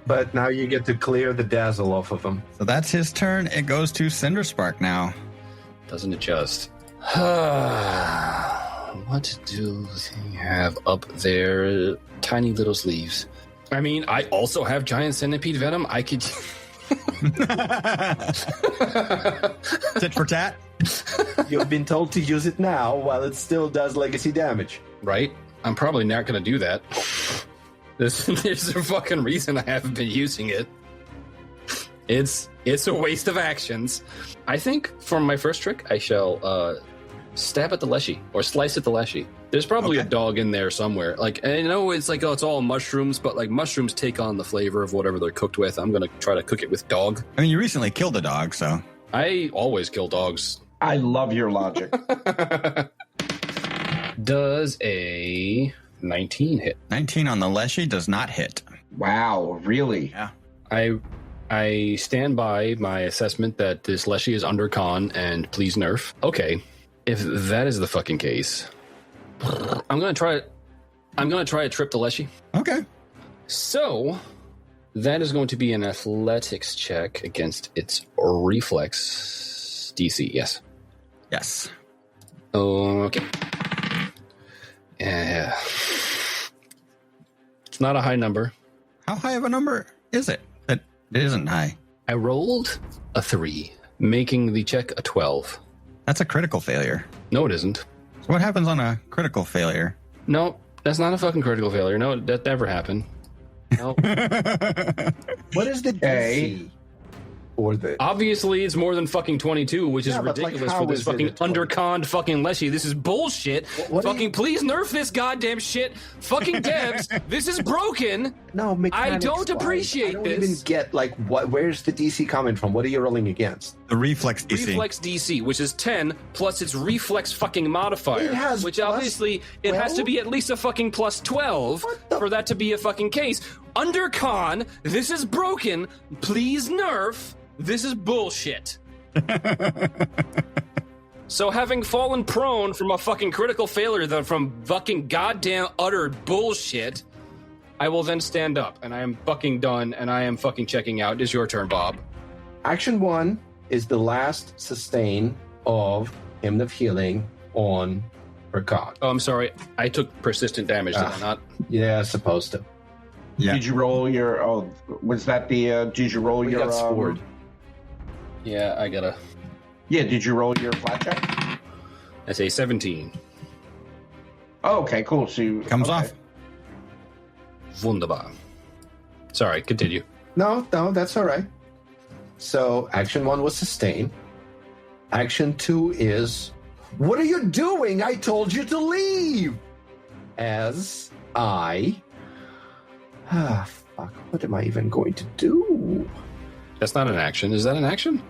But now you get to clear the dazzle off of him. So that's his turn. It goes to Cinderspark now. Doesn't adjust. What do they have up there? Tiny little sleeves. I mean, I also have giant centipede venom. I could. Tit for tat. You've been told to use it now while it still does legacy damage. Right? I'm probably not going to do that. There's a fucking reason I haven't been using it. It's a waste of actions. I think for my first trick, I shall stab at the leshy or slice at the leshy. There's probably a dog in there somewhere. Like, I know it's like, oh, it's all mushrooms, but like mushrooms take on the flavor of whatever they're cooked with. I'm going to try to cook it with dog. I mean, you recently killed a dog, so I always kill dogs. I love your logic. Does a 19 hit? 19 on the Leshy does not hit. Wow, really? Yeah. I stand by my assessment that this Leshy is under con and please nerf. Okay, if that is the fucking case, I'm gonna try to trip the Leshy. Okay. So that is going to be an athletics check against its reflex DC. Yes. Yes. Okay. Yeah. It's not a high number. How high of a number is it? It isn't high. I rolled a 3, making the check a 12. That's a critical failure. No, it isn't. So what happens on a critical failure? No, that's not a fucking critical failure. No, that never happened. No. What is the Okay. DC? Or the Obviously, it's more than fucking 22, which is Yeah, but, like, ridiculous how for this is it fucking a 20? underconned fucking Leshy. This is bullshit. What do Fucking you- please nerf this goddamn shit. Fucking devs, this is broken. no mechanics don't appreciate I don't this. even get like what. Where's the DC coming from? What are you rolling against? The reflex DC. Reflex DC, which is 10 plus its reflex fucking modifier, It has which plus obviously it has to 12? be at least a fucking plus 12 What the- for that to be a fucking case. Undercon, this is broken. Please nerf. This is bullshit. So having fallen prone from a fucking critical failure from fucking goddamn utter bullshit, I will then stand up and I am fucking done and I am fucking checking out. It is your turn, Bob. Action 1 is the last sustain of Hymn of Healing on Vercag. Oh, I'm sorry. I took persistent damage, did I Ah. not? Yeah, supposed to. Yeah. Did you roll your? Oh, was that the? Did you roll We your? got scored. Yeah, I gotta. Yeah. Did you roll your flat check? I say 17. Oh, okay, cool. So you Comes okay. off. Wunderbar. Sorry, continue. No, that's all right. So action 1 was sustain. Action 2 is, what are you doing? I told you to leave. As I, fuck, what am I even going to do? That's not an action. Is that an action?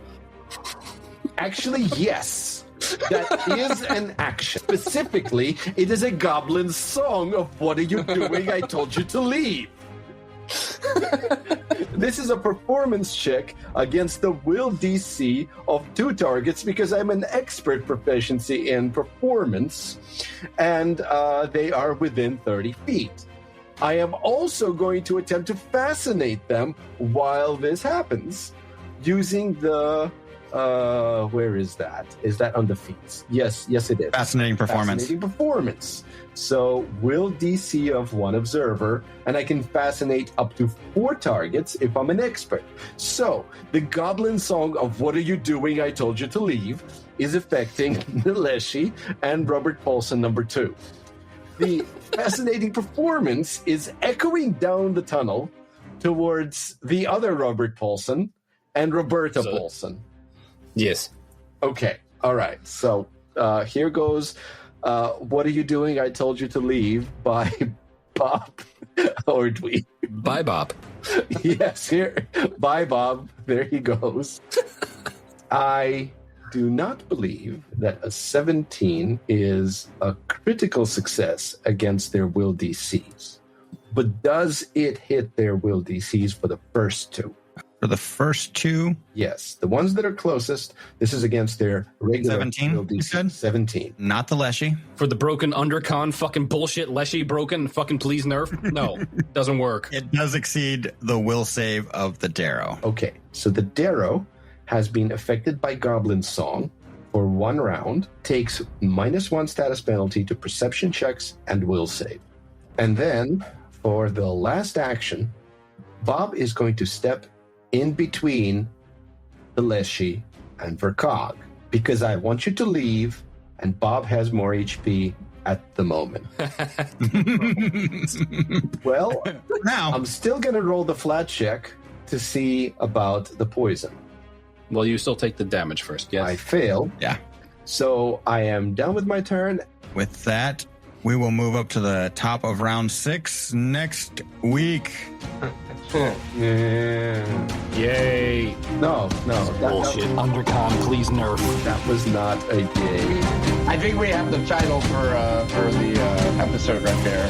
Actually, yes. That is an action. Specifically, it is a goblin song of what are you doing? I told you to leave. This is a performance check against the will DC of 2 targets because I'm an expert proficiency in performance, and they are within 30 feet. I am also going to attempt to fascinate them while this happens using the where is that? Is that on the feats? Yes, it is. Fascinating performance. Fascinating performance. So will DC of 1 observer, and I can fascinate up to 4 targets if I'm an expert. So the goblin song of what are you doing? I told you to leave is affecting Leshy and Robert Paulson number 2. The fascinating performance is echoing down the tunnel towards the other Robert Paulson and Roberta So- Paulson. Yes. Okay. All right. So here goes. What are you doing? I told you to leave by Bob Ordwe. Bye, Bob. Yes, here. Bye, Bob. There he goes. I do not believe that a 17 is a critical success against their will DCs. But does it hit their will DCs for the first 2? For the first 2, Yes, the ones that are closest. This is against their regular 17, will you DC. said? 17. not the Leshy. For the broken undercon fucking bullshit, Leshy broken, fucking please nerf. No, doesn't work. It does exceed the will save of the Darrow. Okay, so the Darrow has been affected by Goblin Song for 1 round, takes -1 status penalty to perception checks and will save. And then for the last action, Bob is going to step in between the Leshy and Vercag because I want you to leave, and Bob has more HP at the moment. Well, Now, I'm still going to roll the flat check to see about the poison. Well, you still take the damage first, yes? I failed. yeah. So I am done with my turn. With that, we will move up to the top of round 6 next week. Yay. No, Bullshit. Undercon, please nerf. that was not a yay. I think we have the title for the episode right there.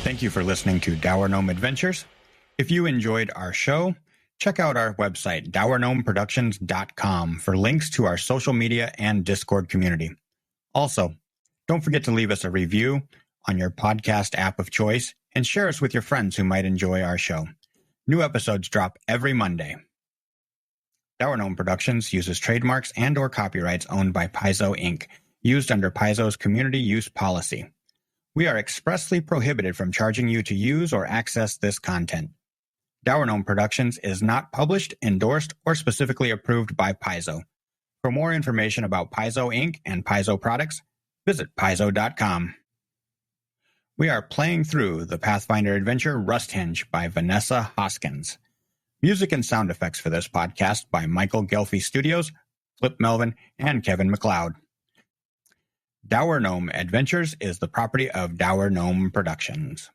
Thank you for listening to Dour Gnome Adventures. If you enjoyed our show, check out our website, dourgnomeproductions.com, for links to our social media and Discord community. Also, don't forget to leave us a review on your podcast app of choice and share us with your friends who might enjoy our show. New episodes drop every Monday. Dour Gnome Productions uses trademarks and/or copyrights owned by Paizo Inc. used under Paizo's community use policy. We are expressly prohibited from charging you to use or access this content. Dour Gnome Productions is not published, endorsed, or specifically approved by Paizo. For more information about Paizo Inc. and Paizo products, visit paizo.com. We are playing through the Pathfinder adventure Rusthenge by Vanessa Hoskins. Music and sound effects for this podcast by Michael Ghelfi Studios, Flip Melvin, and Kevin MacLeod. Dour Gnome Adventures is the property of Dour Gnome Productions.